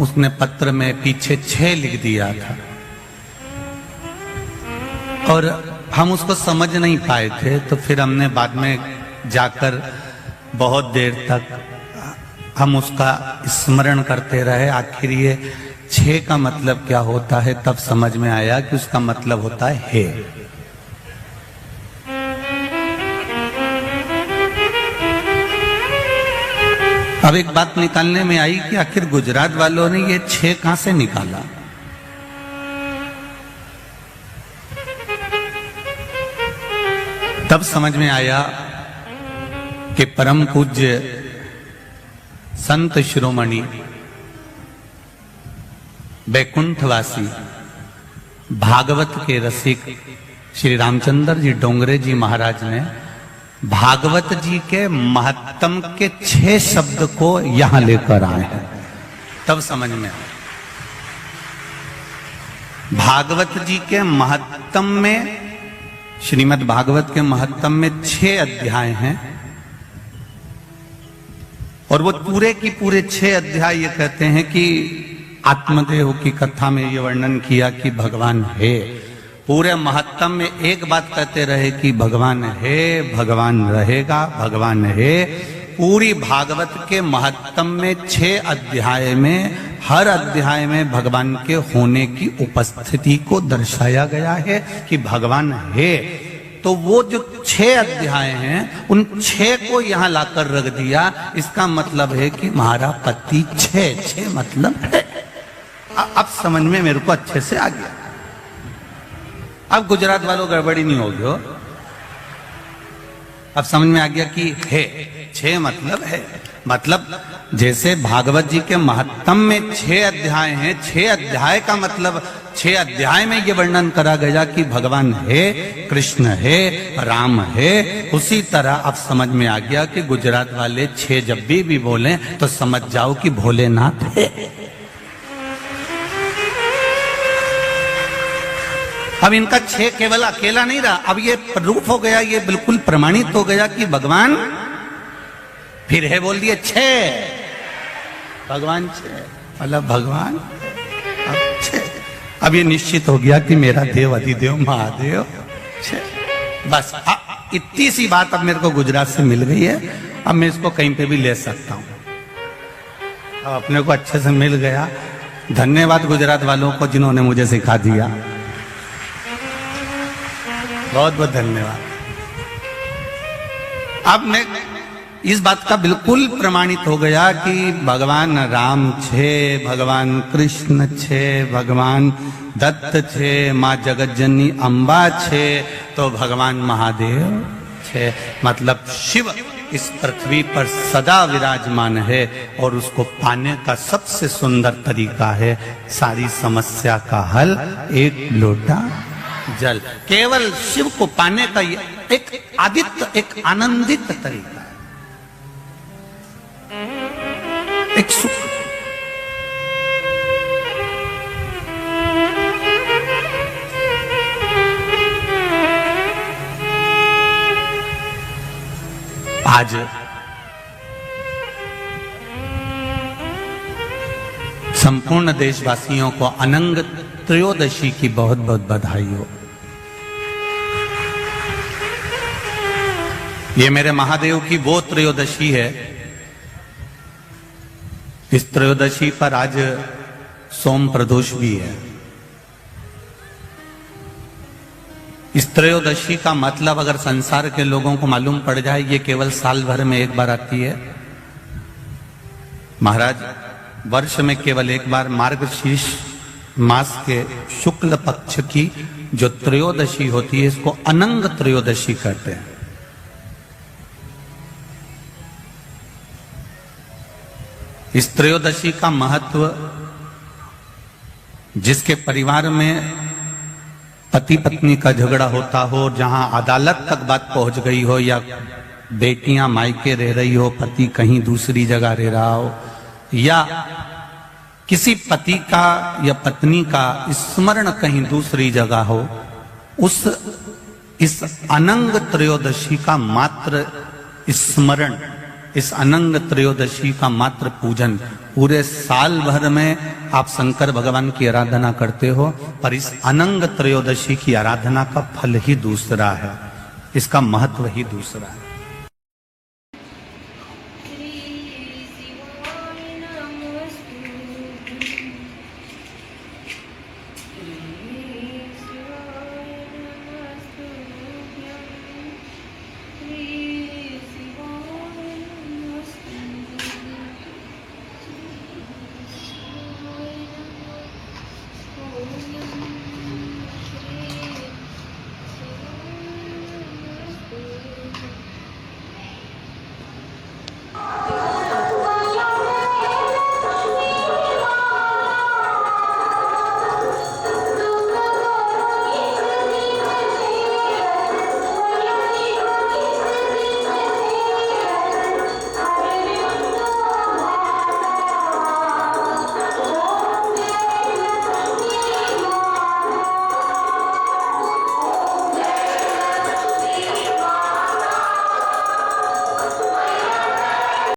उसने पत्र में पीछे 6 लिख दिया था। और हम उसको समझ नहीं पाए थे, तो फिर हमने बाद में जाकर बहुत देर तक हम उसका स्मरण करते रहे। आखिर ये 6 का मतलब क्या होता है, तब समझ में आया कि उसका मतलब होता है हे। अब एक बात निकालने में आई कि आखिर गुजरात वालों ने ये 6 कहां से निकाला। तब समझ में आया कि परम पूज्य संत शिरोमणि बैकुंठवासी भागवत के रसिक श्री रामचंद्र जी डोंगरे जी महाराज ने भागवत जी के महत्तम के 6 शब्द को यहां लेकर आए हैं। तब समझ में आया भागवत जी के महत्तम में, श्रीमद् भागवत के महत्तम में 6 अध्याय हैं और वो पूरे की पूरे 6 अध्याय ये कहते हैं कि आत्मदेव की कथा में ये वर्णन किया कि भगवान है। पूरे महत्तम में एक बात कहते रहे कि भगवान है, भगवान रहेगा, भगवान है। पूरी भागवत के महत्तम में 6 अध्याय में हर अध्याय में भगवान के होने की उपस्थिति को दर्शाया गया है कि भगवान है। तो वो जो 6 अध्याय हैं उन 6 को यहां लाकर रख दिया। इसका मतलब है कि हमारा पति 6 मतलब है। अब समझ में मेरे को अच्छे से आ गया। अब गुजरात वालों गड़बड़ी नहीं होगी हो। अब समझ में आ गया कि है 6 मतलब है। मतलब जैसे भागवत जी के महत्तम में 6 अध्याय हैं, 6 अध्याय का मतलब 6 अध्याय में ये वर्णन करा गया कि भगवान है, कृष्ण है, राम है। उसी तरह अब समझ में आ गया कि गुजरात वाले 6 जब भी बोले तो समझ जाओ कि भोलेनाथ है। अब इनका 6 केवल अकेला नहीं रहा, अब ये प्रूफ हो गया, ये बिल्कुल प्रमाणित हो गया कि भगवान फिर है बोल दिए 6 भगवान 6 मतलब भगवान अब 6। अब ये निश्चित हो गया कि मेरा देव अधिदेव महादेव 6। बस इतनी सी बात अब मेरे को गुजरात से मिल गई है। अब मैं इसको कहीं पे भी ले सकता हूं। अब अपने को अच्छे से मिल गया। धन्यवाद गुजरात वालों को जिन्होंने मुझे सिखा दिया। बहुत बहुत धन्यवाद। अब मैं इस बात का बिल्कुल प्रमाणित हो गया कि भगवान राम 6, भगवान कृष्ण 6, भगवान दत्त 6, माँ जगतजननी अम्बा 6, तो भगवान महादेव 6। मतलब शिव इस पृथ्वी पर सदा विराजमान है और उसको पाने का सबसे सुंदर तरीका है सारी समस्या का हल एक लोटा जल। केवल शिव को पाने का एक आदित्य, एक आनंदित तरीका है, एक सुख। आज संपूर्ण देशवासियों को अनंग त्रयोदशी की बहुत बहुत बधाई हो। ये मेरे महादेव की वो त्रयोदशी है। इस त्रयोदशी पर आज सोम प्रदोष भी है। इस त्रयोदशी का मतलब अगर संसार के लोगों को मालूम पड़ जाए, ये केवल साल भर में एक बार आती है। महाराज वर्ष में केवल एक बार मार्गशीर्ष मास के शुक्ल पक्ष की जो त्रयोदशी होती है, इसको अनंग त्रयोदशी कहते हैं। इस त्रयोदशी का महत्व, जिसके परिवार में पति पत्नी का झगड़ा होता हो, जहां अदालत तक बात पहुंच गई हो, या बेटियां मायके रह रही हो, पति कहीं दूसरी जगह रह रहा हो, या किसी पति का या पत्नी का स्मरण कहीं दूसरी जगह हो, इस अनंग त्रयोदशी का मात्र स्मरण, इस अनंग त्रयोदशी का मात्र पूजन पूरे साल भर में आप शंकर भगवान की आराधना करते हो, पर इस अनंग त्रयोदशी की आराधना का फल ही दूसरा है, इसका महत्व ही दूसरा है। Om